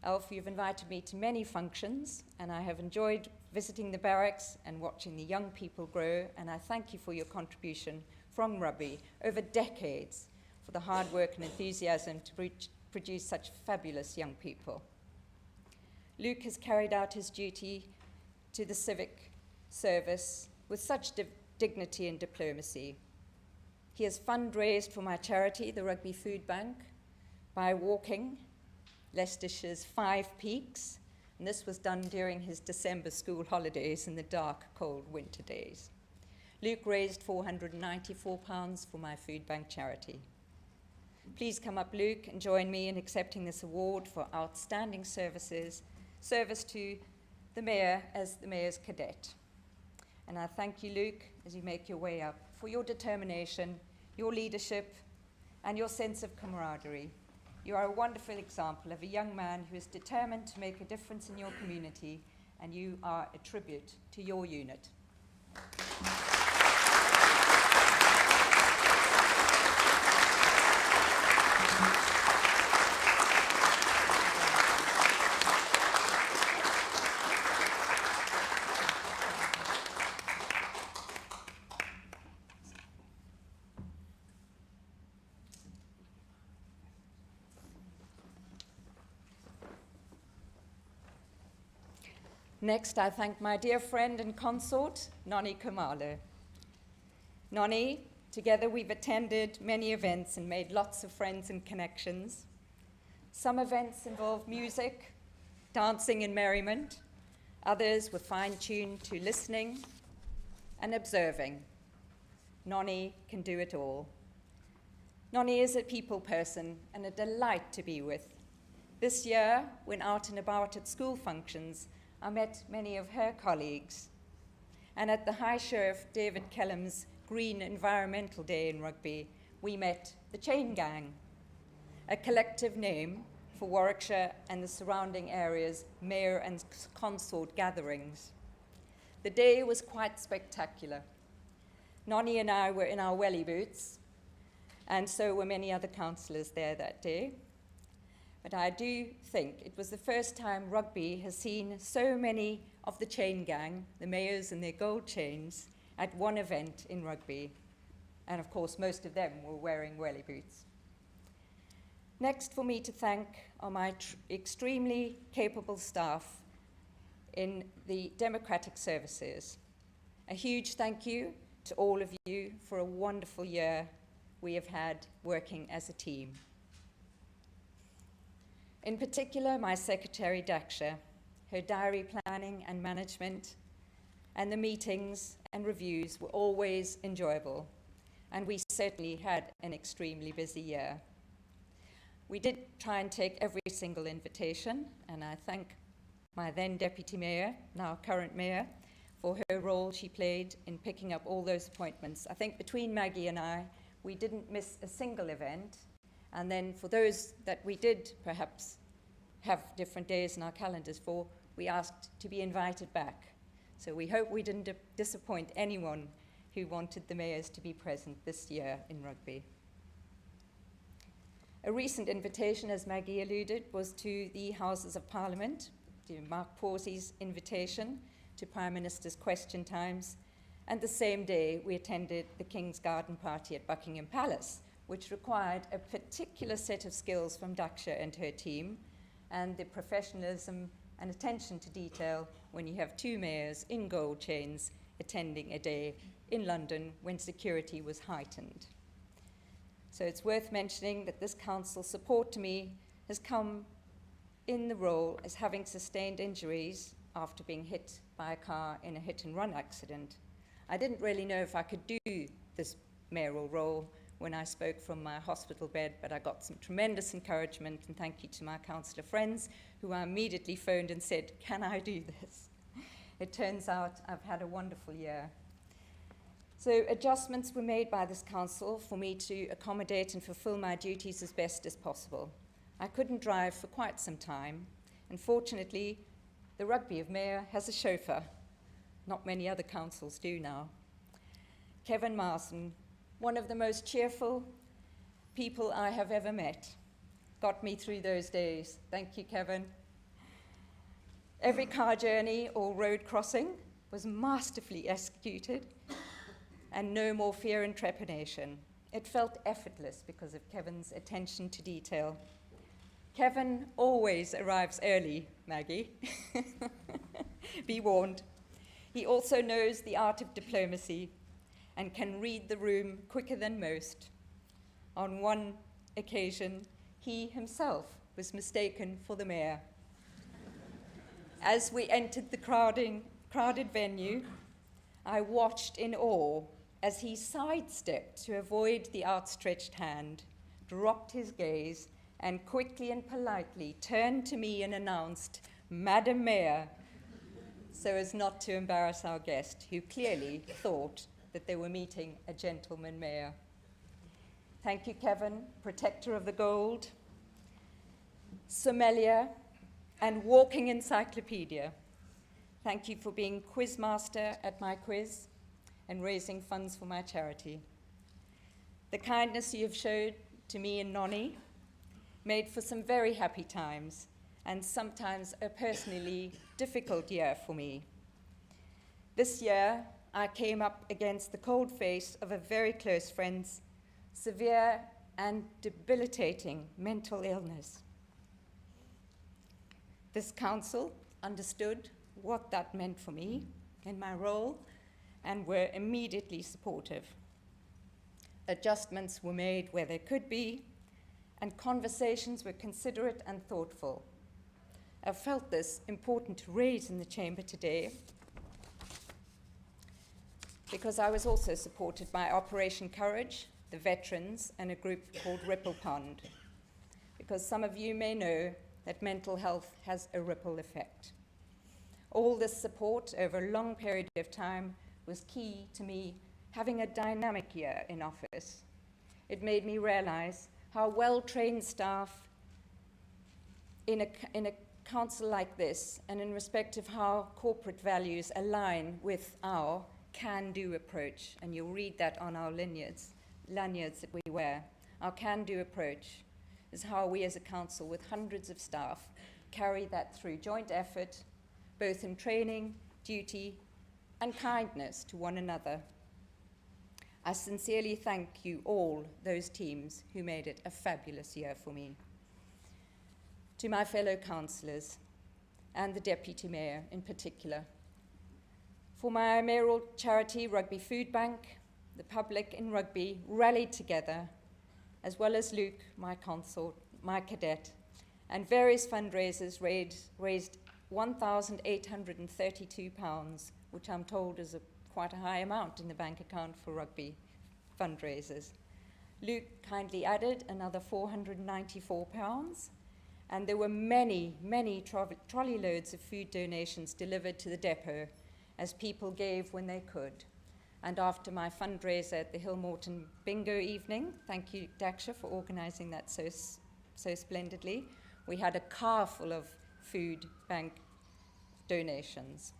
Alf, you've invited me to many functions, and I have enjoyed visiting the barracks and watching the young people grow, and I thank you for your contribution from Rugby over decades for the hard work and enthusiasm to produce such fabulous young people. Luke has carried out his duty to the civic service with such dignity and diplomacy. He has fundraised for my charity, the Rugby Food Bank, by walking Leicestershire's 5 peaks, and this was done during his December school holidays in the dark, cold winter days. Luke raised £494 for my food bank charity. Please come up, Luke, and join me in accepting this award for outstanding service to the Mayor as the Mayor's cadet. And I thank you, Luke, as you make your way up, for your determination, your leadership, and your sense of camaraderie. You are a wonderful example of a young man who is determined to make a difference in your community, and you are a tribute to your unit. Next, I thank my dear friend and consort, Noni Kumalo. Noni, together we've attended many events and made lots of friends and connections. Some events involve music, dancing and merriment. Others were fine-tuned to listening and observing. Noni can do it all. Noni is a people person and a delight to be with. This year, when out and about at school functions, I met many of her colleagues. And at the High Sheriff David Kellam's Green Environmental Day in Rugby, we met the Chain Gang, a collective name for Warwickshire and the surrounding areas' mayor and consort gatherings. The day was quite spectacular. Noni and I were in our welly boots, and so were many other councillors there that day. But I do think it was the first time Rugby has seen so many of the Chain Gang, the mayors and their gold chains, at one event in Rugby. And of course, most of them were wearing welly boots. Next for me to thank are my extremely capable staff in the democratic services. A huge thank you to all of you for a wonderful year we have had working as a team. In particular, my secretary, Daksha, her diary planning and management, and the meetings and reviews were always enjoyable, and we certainly had an extremely busy year. We did try and take every single invitation, and I thank my then Deputy Mayor, now current Mayor, for her role she played in picking up all those appointments. I think between Maggie and I, we didn't miss a single event. And then for those that we did perhaps have different days in our calendars for, we asked to be invited back. So we hope we didn't disappoint anyone who wanted the mayors to be present this year in Rugby. A recent invitation, as Maggie alluded, was to the Houses of Parliament, to Mark Pawsey's invitation to Prime Minister's question times, and the same day we attended the King's Garden Party at Buckingham Palace, which required a particular set of skills from Daksha and her team, and the professionalism and attention to detail when you have two mayors in gold chains attending a day in London when security was heightened. So it's worth mentioning that this council's support to me has come in the role as having sustained injuries after being hit by a car in a hit-and-run accident. I didn't really know if I could do this mayoral role when I spoke from my hospital bed, but I got some tremendous encouragement, and thank you to my councillor friends who I immediately phoned and said, can I do this? It turns out I've had a wonderful year. So adjustments were made by this council for me to accommodate and fulfill my duties as best as possible. I couldn't drive for quite some time, and fortunately, the Rugby of Mayor has a chauffeur. Not many other councils do now. Kevin Marsden, one of the most cheerful people I have ever met, got me through those days. Thank you, Kevin. Every car journey or road crossing was masterfully executed, and no more fear and trepidation. It felt effortless because of Kevin's attention to detail. Kevin always arrives early, Maggie. Be warned. He also knows the art of diplomacy and can read the room quicker than most. On one occasion, he himself was mistaken for the mayor. As we entered the crowded venue, I watched in awe as he sidestepped to avoid the outstretched hand, dropped his gaze, and quickly and politely turned to me and announced, Madam Mayor, so as not to embarrass our guest, who clearly thought that they were meeting a gentleman mayor. Thank you, Kevin, protector of the gold, sommelier, and walking encyclopedia. Thank you for being quizmaster at my quiz and raising funds for my charity. The kindness you have showed to me and Nonnie made for some very happy times and sometimes a personally difficult year for me. This year, I came up against the cold face of a very close friend's severe and debilitating mental illness. This council understood what that meant for me in my role and were immediately supportive. Adjustments were made where there could be, and conversations were considerate and thoughtful. I felt this important to raise in the chamber today because I was also supported by Operation Courage, the veterans, and a group called Ripple Pond, because some of you may know that mental health has a ripple effect. All this support over a long period of time was key to me having a dynamic year in office. It made me realize how well-trained staff in a council like this, and in respect of how corporate values align with our can-do approach, and you'll read that on our lanyards that we wear. Our can-do approach is how we as a council with hundreds of staff carry that through joint effort, both in training, duty, and kindness to one another. I sincerely thank you all, those teams who made it a fabulous year for me. To my fellow councillors and the Deputy Mayor in particular. For my mayoral charity, Rugby Food Bank, the public in Rugby rallied together, as well as Luke, my consort, my cadet, and various fundraisers raised £1,832, which I'm told is quite a high amount in the bank account for rugby fundraisers. Luke kindly added another £494, and there were many, many trolley loads of food donations delivered to the depot, as people gave when they could. And after my fundraiser at the Hillmorton Bingo evening, thank you, Daksha, for organising that so splendidly, we had a car full of food bank donations.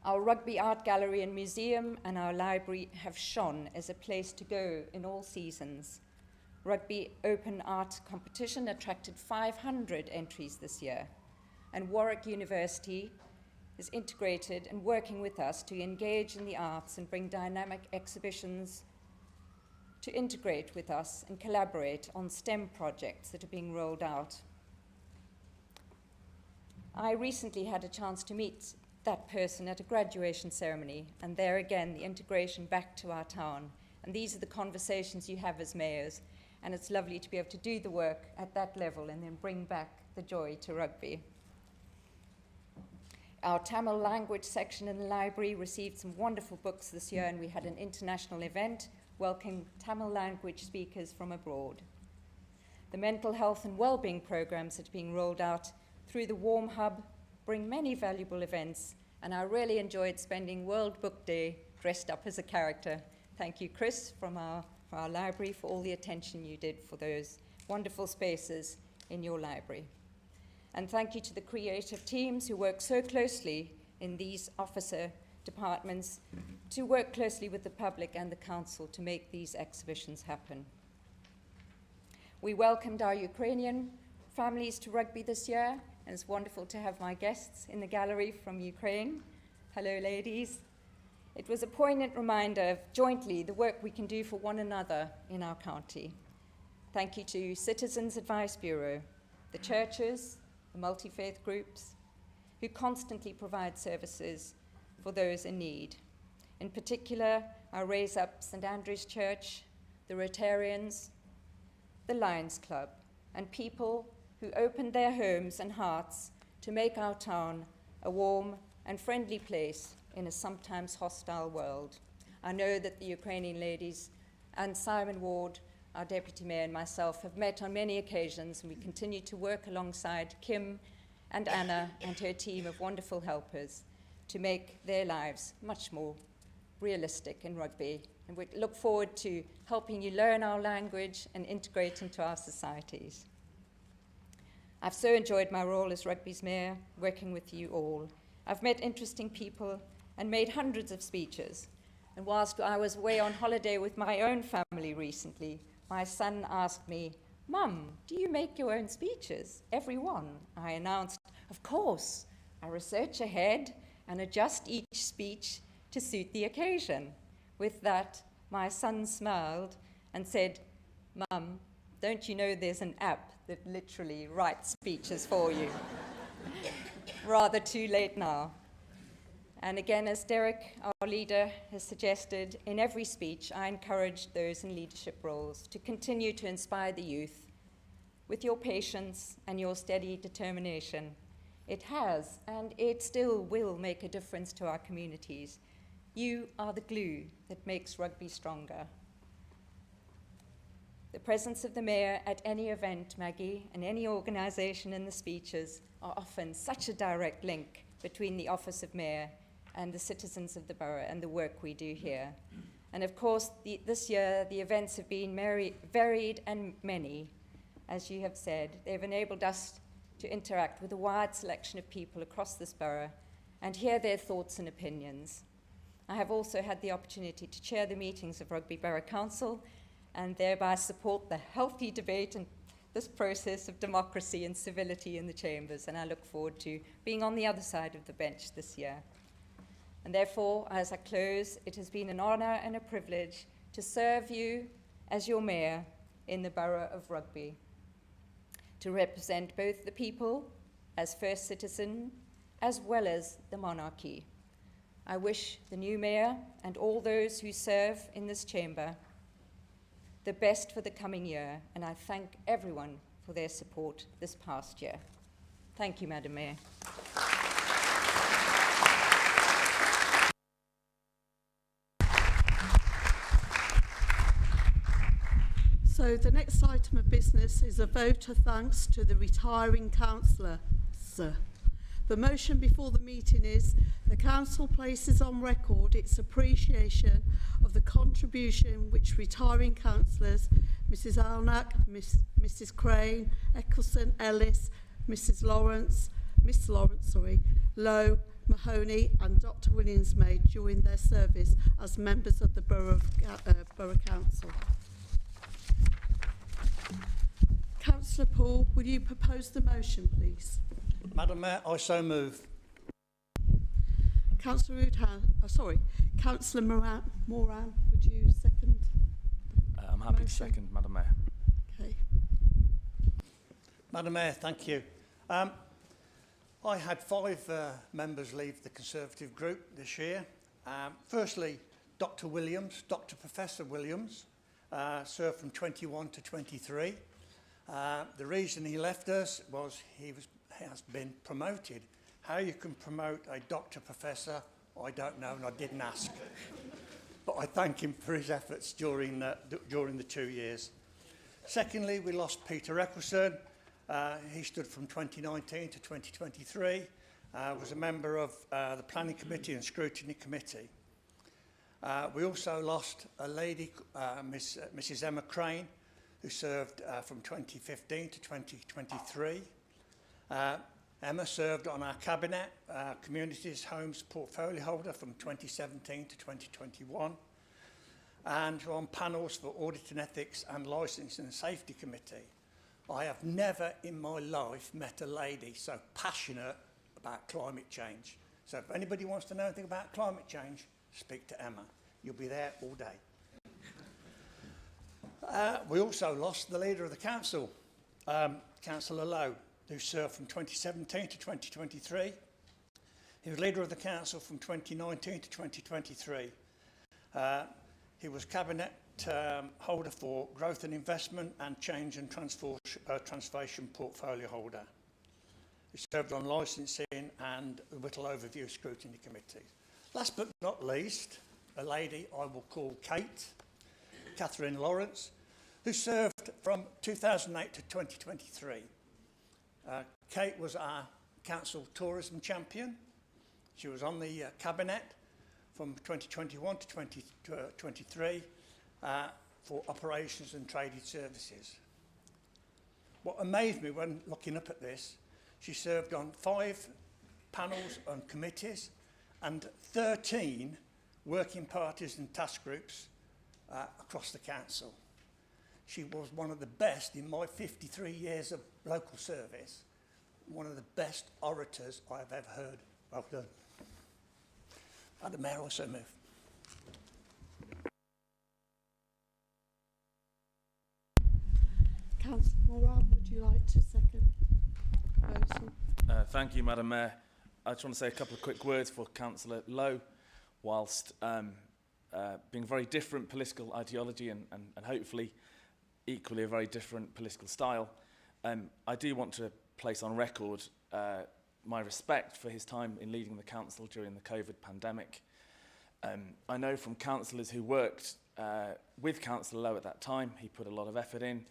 Our Rugby Art Gallery and Museum and our library have shone as a place to go in all seasons. Rugby Open Art Competition attracted 500 entries this year, and Warwick University is integrated and working with us to engage in the arts and bring dynamic exhibitions to integrate with us and collaborate on STEM projects that are being rolled out. I recently had a chance to meet that person at a graduation ceremony, and there again, the integration back to our town. And these are the conversations you have as mayors, and it's lovely to be able to do the work at that level and then bring back the joy to rugby. Our Tamil language section in the library received some wonderful books this year, and we had an international event welcoming Tamil language speakers from abroad. The mental health and well-being programs that are being rolled out through the Warm Hub bring many valuable events, and I really enjoyed spending World Book Day dressed up as a character. Thank you, Chris, from our library, for all the attention you did for those wonderful spaces in your library. And thank you to the creative teams who work so closely in these officer departments to work closely with the public and the council to make these exhibitions happen. We welcomed our Ukrainian families to rugby this year, and it's wonderful to have my guests in the gallery from Ukraine. Hello, ladies. It was a poignant reminder of jointly the work we can do for one another in our county. Thank you to Citizens Advice Bureau, the churches, the multi-faith groups, who constantly provide services for those in need. In particular, our Raise Up St Andrew's Church, the Rotarians, the Lions Club, and people who opened their homes and hearts to make our town a warm and friendly place in a sometimes hostile world. I know that the Ukrainian ladies and Simon Ward, our Deputy Mayor, and myself have met on many occasions, and we continue to work alongside Kim and Anna and her team of wonderful helpers to make their lives much more realistic in rugby. And we look forward to helping you learn our language and integrate into our societies. I've so enjoyed my role as Rugby's Mayor, working with you all. I've met interesting people and made hundreds of speeches. And whilst I was away on holiday with my own family recently, my son asked me, "Mum, do you make your own speeches? Every one?" I announced, "Of course. I research ahead and adjust each speech to suit the occasion." With that, my son smiled and said, "Mum, don't you know there's an app that literally writes speeches for you?" Rather too late now. And again, as Derek, our leader, has suggested, in every speech, I encourage those in leadership roles to continue to inspire the youth with your patience and your steady determination. It has, and it still will make a difference to our communities. You are the glue that makes rugby stronger. The presence of the Mayor at any event, Maggie, and any organisation in the speeches are often such a direct link between the Office of Mayor and the citizens of the borough and the work we do here. And of course, this year, the events have been varied and many. As you have said, they've enabled us to interact with a wide selection of people across this borough and hear their thoughts and opinions. I have also had the opportunity to chair the meetings of Rugby Brough Council and thereby support the healthy debate and this process of democracy and civility in the chambers, and I look forward to being on the other side of the bench this year. And therefore, as I close, it has been an honour and a privilege to serve you as your Mayor in the Borough of Rugby, to represent both the people as first citizen as well as the monarchy. I wish the new Mayor and all those who serve in this chamber the best for the coming year, and I thank everyone for their support this past year. Thank you, Madam Mayor. So the next item of business is a vote of thanks to the retiring councillors. The motion before the meeting is the Council places on record its appreciation of the contribution which retiring councillors Mrs Alnack, Mrs Crane, Eccleston, Ellis, Miss Lawrence, Lowe, Mahoney and Dr Williams made during their service as members of the Borough Council. Councillor Paul, will you propose the motion, please? Madam Mayor, I so move. Councillor Councillor Moran, would you second? I'm happy motion? to second, Madam Mayor. Okay. Madam Mayor, thank you. I had 5 members leave the Conservative group this year. Firstly, Dr Professor Williams, served from 21 to 23. The reason he left us was he has been promoted. How you can promote a doctor professor, I don't know, and I didn't ask. But I thank him for his efforts during the 2 years. Secondly, we lost Peter Eccleston. He stood from 2019 to 2023, was a member of the Planning Committee and Scrutiny Committee. We also lost a lady, Mrs Emma Crane, who served from 2015 to 2023. Emma served on our Cabinet Communities Homes portfolio holder from 2017 to 2021 and on panels for Audit and Ethics and Licensing and Safety Committee. I have never in my life met a lady so passionate about climate change. So if anybody wants to know anything about climate change, speak to Emma. You'll be there all day. We also lost the leader of the council, Councillor Lowe, who served from 2017 to 2023. He was leader of the council from 2019 to 2023. He was cabinet holder for growth and investment and change and transformation portfolio holder. He served on licensing and the Whittle Overview Scrutiny Committee. Last but not least, a lady I will call Kate, Catherine Lawrence, who served from 2008 to 2023. Kate was our council tourism champion. She was on the cabinet from 2021 to 2023 for operations and traded services. What amazed me when looking up at this, she served on 5 panels and committees and 13 working parties and task groups across the council. She was one of the best in my 53 years of local service, one of the best orators I have ever heard. Well done. Madam Mayor, also move. Councillor Moran, would you like to second the motion? Thank you, Madam Mayor. I just want to say a couple of quick words for Councillor Lowe. Whilst being very different political ideology and hopefully equally a very different political style, I do want to place on record my respect for his time in leading the council during the COVID pandemic. I know from councillors who worked with Councillor Lowe at that time, he put a lot of effort in.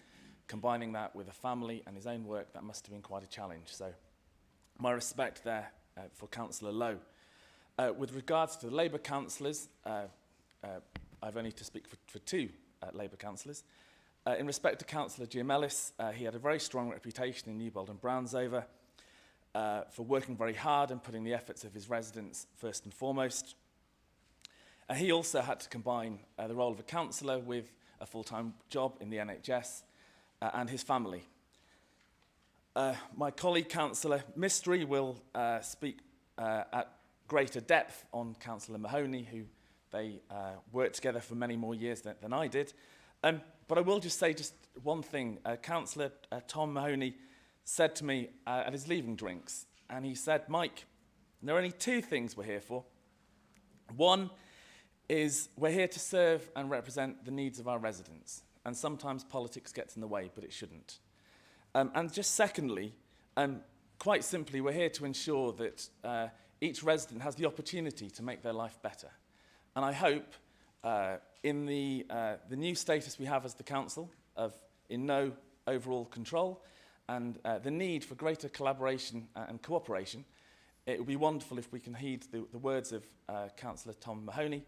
Combining that with a family and his own work, that must have been quite a challenge. So my respect there for Councillor Lowe. With regards to the Labour councillors, I've only to speak for 2 Labour councillors. In respect to Councillor Giamellis, he had a very strong reputation in Newbold and Brownsover for working very hard and putting the efforts of his residents first and foremost. He also had to combine the role of a councillor with a full-time job in the NHS and his family. My colleague Councillor Mystery will speak at greater depth on Councillor Mahoney, who they worked together for many more years than I did. But I will just say just one thing. Councillor Tom Mahoney said to me at his leaving drinks, and he said, Mike, there are only 2 things we're here for. One is we're here to serve and represent the needs of our residents. And sometimes politics gets in the way, but it shouldn't. And just secondly, quite simply, we're here to ensure that each resident has the opportunity to make their life better. And I hope in the new status we have as the council of in no overall control and the need for greater collaboration and cooperation it would be wonderful if we can heed the words of Councillor Tom Mahoney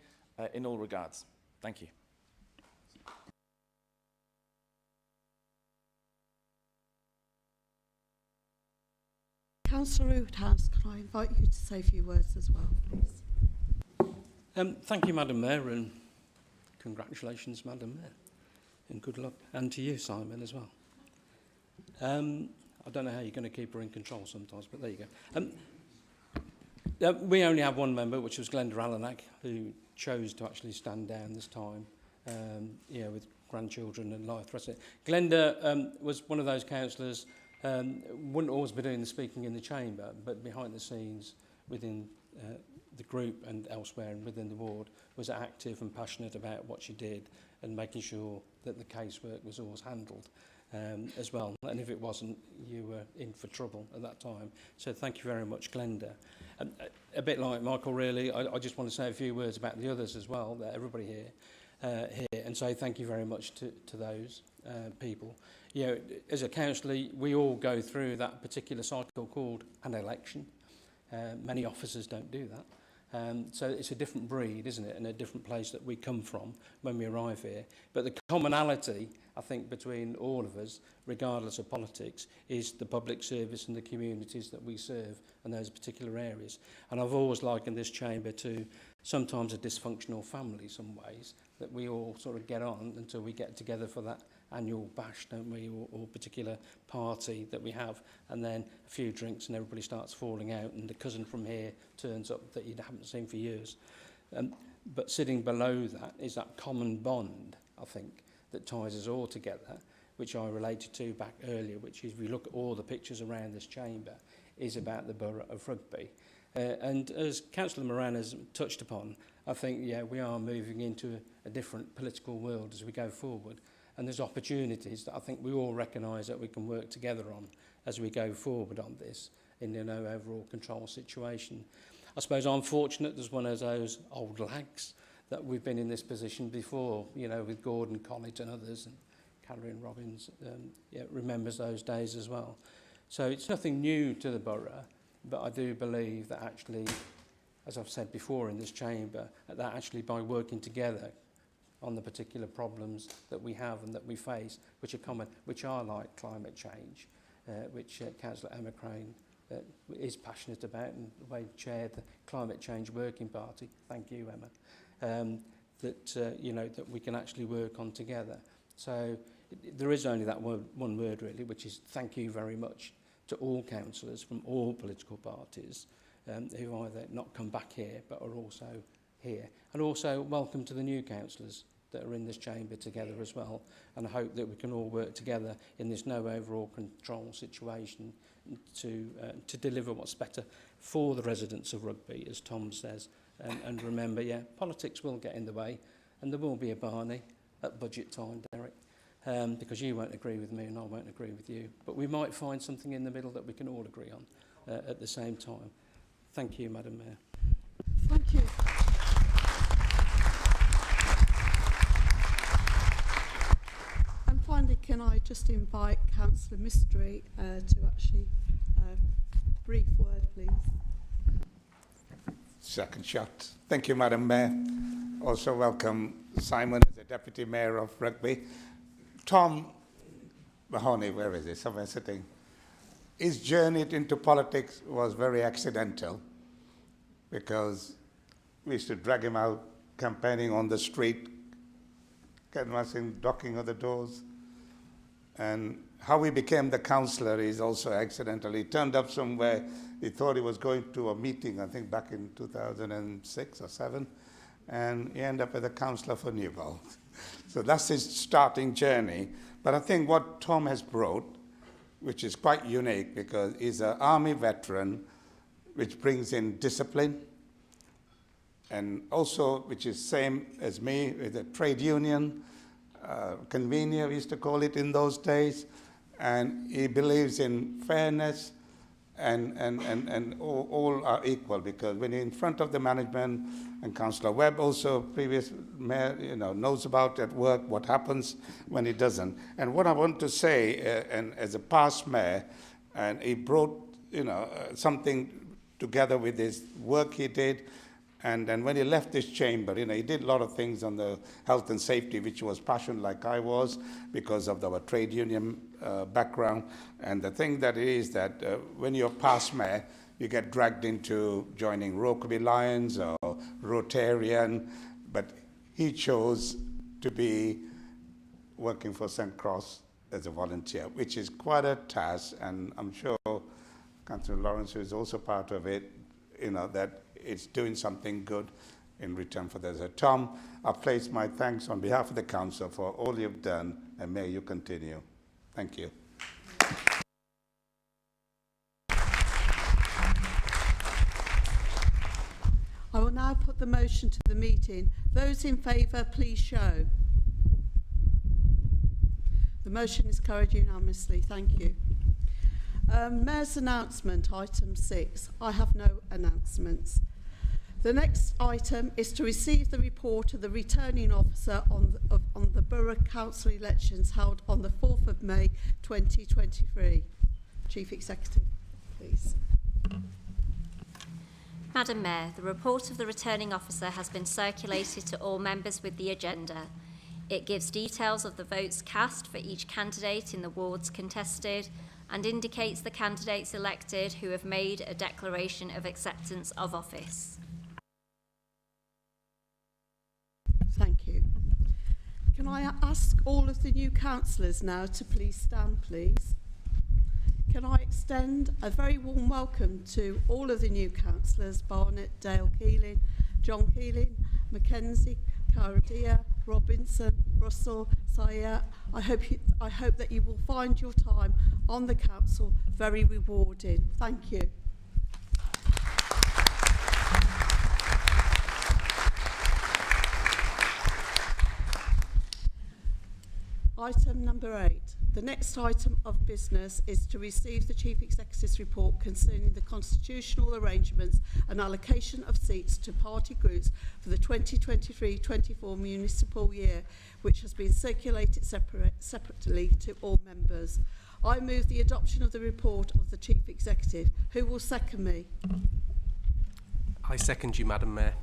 in all regards. Thank you. Councillor Woodhouse, can I invite you to say a few words as well, please? Thank you, Madam Mayor, and congratulations, Madam Mayor, and good luck. And to you, Simon, as well. I don't know how you're going to keep her in control sometimes, but there you go. We only have one member, which was Glenda Alanak, who chose to actually stand down this time, with grandchildren and life threats. Glenda was one of those councillors, wouldn't always be doing the speaking in the chamber, but behind the scenes within the group and elsewhere and within the ward was active and passionate about what she did and making sure that the casework was always handled as well. And if it wasn't, you were in for trouble at that time. So thank you very much, Glenda. A bit like Michael, really, I just want to say a few words about the others as well, that everybody here, and say thank you very much to those people. You know, as a councillor, we all go through that particular cycle called an election. Many officers don't do that. So it's a different breed, isn't it, and a different place that we come from when we arrive here. But the commonality, I think, between all of us, regardless of politics, is the public service and the communities that we serve in those particular areas. And I've always likened this chamber to sometimes a dysfunctional family in some ways, that we all sort of get on until we get together for that annual bash, don't we, or particular party that we have, and then a few drinks and everybody starts falling out and the cousin from here turns up that you haven't seen for years. But sitting below that is that common bond, I think, that ties us all together, which I related to back earlier, which is, if we look at all the pictures around this chamber, is about the borough of Rugby. And as Councillor Moran has touched upon, I think, we are moving into a different political world as we go forward. And there's opportunities that I think we all recognise that we can work together on as we go forward on this in an overall control situation. I suppose I'm fortunate as one of those old lags that we've been in this position before, with Gordon College and others, and Catherine Robbins remembers those days as well. So it's nothing new to the borough, but I do believe that actually, as I've said before in this chamber, that actually by working together on the particular problems that we have and that we face, which are common, which are like climate change, which Councillor Emma Crane is passionate about, and the way chaired the Climate Change Working Party. Thank you, Emma. That we can actually work on together. So there is only that one word really, which is thank you very much to all councillors from all political parties who either not come back here but are also here. And also welcome to the new councillors that are in this chamber together as well. And I hope that we can all work together in this no overall control situation to deliver what's better for the residents of Rugby, as Tom says. And remember, politics will get in the way, and there will be a Barney at budget time, Derek, because you won't agree with me and I won't agree with you. But we might find something in the middle that we can all agree on at the same time. Thank you, Madam Mayor. Thank you. And finally, can I just invite Councillor Mystery to actually brief word, please. Second shot. Thank you, Madam Mayor. Also welcome Simon as the Deputy Mayor of Rugby. Tom Mahoney, where is he? Somewhere sitting. His journey into politics was very accidental because we used to drag him out campaigning on the street, canvassing, knocking on the doors. And how he became the councillor is also accidental. He turned up somewhere. He thought he was going to a meeting, I think back in 2006 or 7, and he ended up as a councillor for Newbold. So that's his starting journey. But I think what Tom has brought, which is quite unique because he's an army veteran, which brings in discipline, and also, which is same as me, with a trade union, convener, we used to call it in those days, and he believes in fairness, and all are equal, because when you're in front of the management, and Councillor Webb, also previous mayor, knows about at work what happens when he doesn't. And what I want to say, and as a past mayor, and he brought something together with his work he did. And then when he left this chamber, he did a lot of things on the health and safety, which was passionate like I was because of our trade union background. And the thing that it is that when you're past mayor, you get dragged into joining Rugby Lions or Rotarian, but he chose to be working for St. Cross as a volunteer, which is quite a task, and I'm sure Councillor Lawrence, who is also part of it, that it's doing something good in return for that. So Tom, I place my thanks on behalf of the council for all you've done, and may you continue. Thank you. I will now put the motion to the meeting. Those in favour, please show. The motion is carried unanimously. Thank you. Mayor's announcement, item 6. I have no announcements. The next item is to receive the report of the returning officer on the Borough Council elections held on the 4th of May 2023. Chief Executive, please. Madam Mayor, the report of the returning officer has been circulated to all members with the agenda. It gives details of the votes cast for each candidate in the wards contested and indicates the candidates elected who have made a declaration of acceptance of office. Thank you. Can I ask all of the new councillors now to please stand, please? Can I extend a very warm welcome to all of the new councillors, Barnett, Dale Keeling, John Keeling, Mackenzie, Caradia, Robinson, Russell, Sayat. I hope that you will find your time on the council very rewarding. Thank you. Item number 8. The next item of business is to receive the Chief Executive's report concerning the constitutional arrangements and allocation of seats to party groups for the 2023-24 municipal year, which has been circulated separately to all members. I move the adoption of the report of the Chief Executive. Who will second me? I second you, Madam Mayor.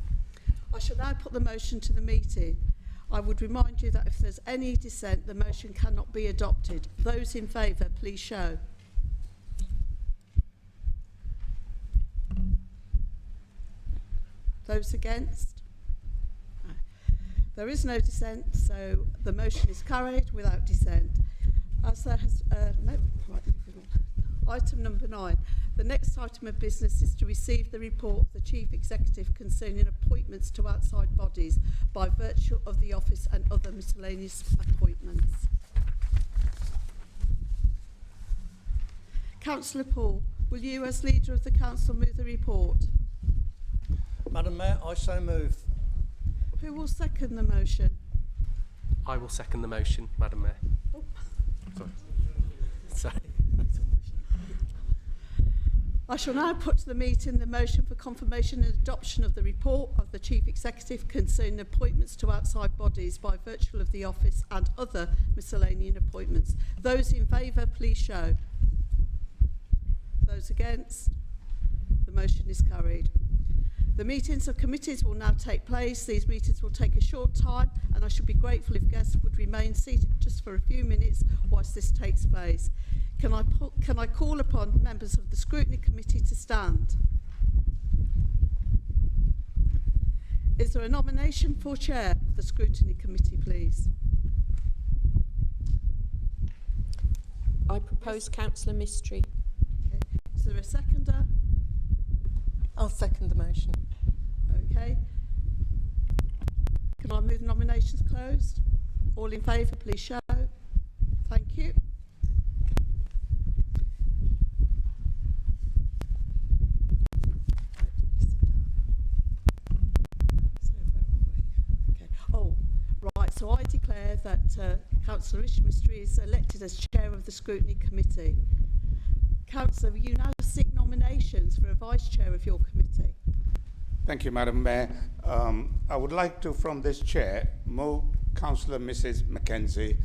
I shall now put the motion to the meeting. I would remind you that if there's any dissent, the motion cannot be adopted. Those in favour, please show. Those against? No. There is no dissent, so the motion is carried without dissent. As there has, no, right, moving on. Item number 9. The next item of business is to receive the report of the Chief Executive concerning appointments to outside bodies by virtue of the office and other miscellaneous appointments. Councillor Paul, will you as leader of the council move the report? Madam Mayor, I so move. Who will second the motion? I will second the motion, Madam Mayor. Oh. Sorry. I shall now put to the meeting the motion for confirmation and adoption of the report of the Chief Executive concerning appointments to outside bodies by virtue of the office and other miscellaneous appointments. Those in favour, please show. Those against? The motion is carried. The meetings of committees will now take place. These meetings will take a short time, and I should be grateful if guests would remain seated just for a few minutes whilst this takes place. Can I call upon members of the Scrutiny Committee to stand? Is there a nomination for Chair of the Scrutiny Committee, please? I propose Councillor Mistry. Okay. Is there a seconder? I'll second the motion. Okay. Can I move the nominations closed? All in favour, please show. Thank you. So I declare that Councillor Mistry is elected as Chair of the Scrutiny Committee. Councillor, will you now seek nominations for a Vice Chair of your committee? Thank you, Madam Mayor. I would like to, from this chair, move Councillor Mrs. Mackenzie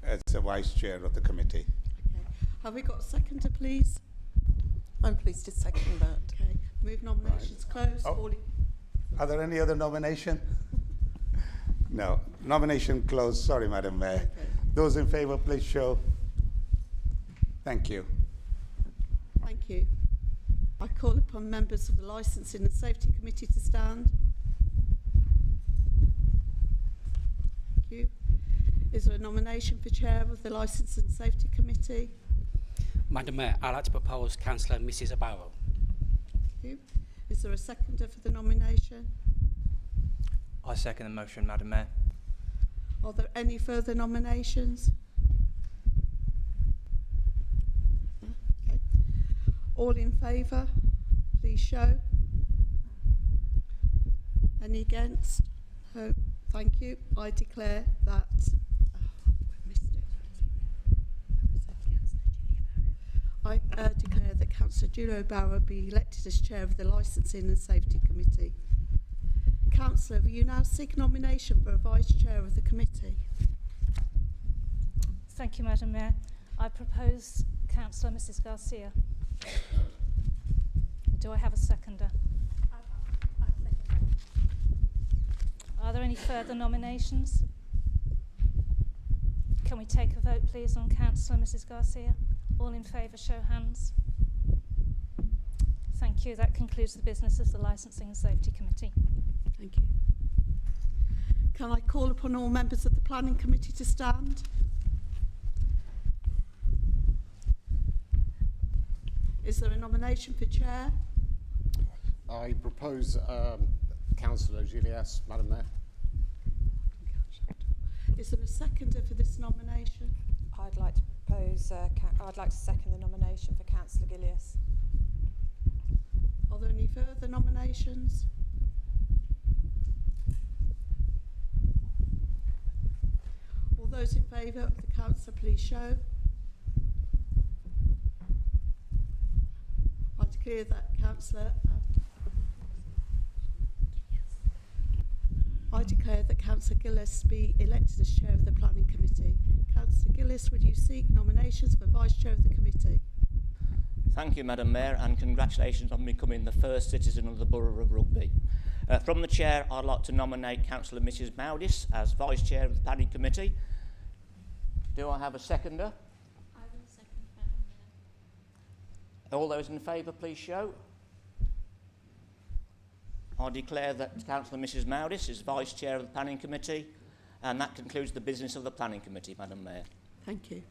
as the Vice Chair of the committee. Okay. Have we got a seconder, please? I'm pleased to second that. Okay. Move nominations closed. Oh. All in, Are there any other nomination? No. Nomination closed. Sorry, Madam Mayor. okay. Those in favour, please show. Thank you. Thank you. I call upon members of the Licensing and Safety Committee to stand. Thank you. Is there a nomination for Chair of the Licensing and Safety Committee? Madam Mayor, I'd like to propose Councillor Mrs Barrow. Thank you. Is there a seconder for the nomination? I second the motion, Madam Mayor. Are there any further nominations? Okay. All in favour, please show. Any against? No. Thank you. I declare that. I declare that Councillor Julio Barrow be elected as Chair of the Licensing and Safety Committee. Councillor, will you now seek nomination for a Vice Chair of the committee? Thank you, Madam Mayor. I propose Councillor Mrs Garcia. Do I have a seconder? I second that. Are there any further nominations? Can we take a vote, please, on Councillor Mrs Garcia? All in favour, show hands. Thank you. That concludes the business of the Licensing and Safety Committee. Thank you. Can I call upon all members of the Planning Committee to stand? Is there a nomination for Chair? I propose Councillor Gilias, Madam Mayor. Is there a seconder for this nomination? I'd like to propose, I'd like to second the nomination for Councillor Gilias. Are there any further nominations? All those in favour of the councillor, please show. I declare that Councillor Gillis be elected as Chair of the Planning Committee. Councillor Gillis, would you seek nominations for Vice Chair of the committee? Thank you, Madam Mayor, and congratulations on becoming the first citizen of the Borough of Rugby. From the Chair, I'd like to nominate Councillor Mrs Maudis as Vice Chair of the Planning Committee. Do I have a seconder? I will second, Madam Mayor. All those in favour, please show. I declare that Councillor Mrs Maudis is Vice Chair of the Planning Committee, and that concludes the business of the Planning Committee, Madam Mayor. Thank you.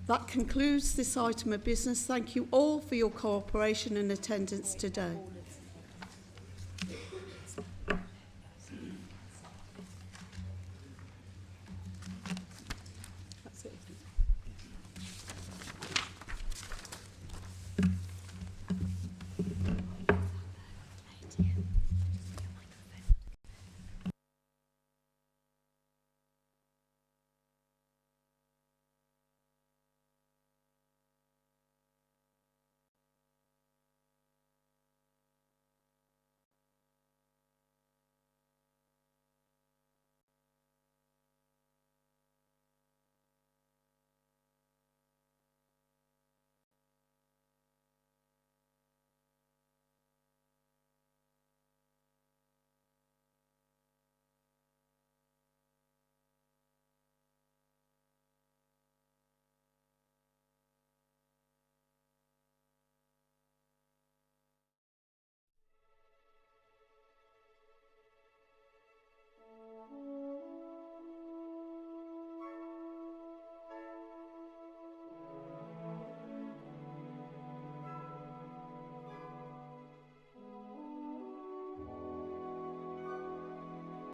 That concludes this item of business. Thank you all for your cooperation and attendance today.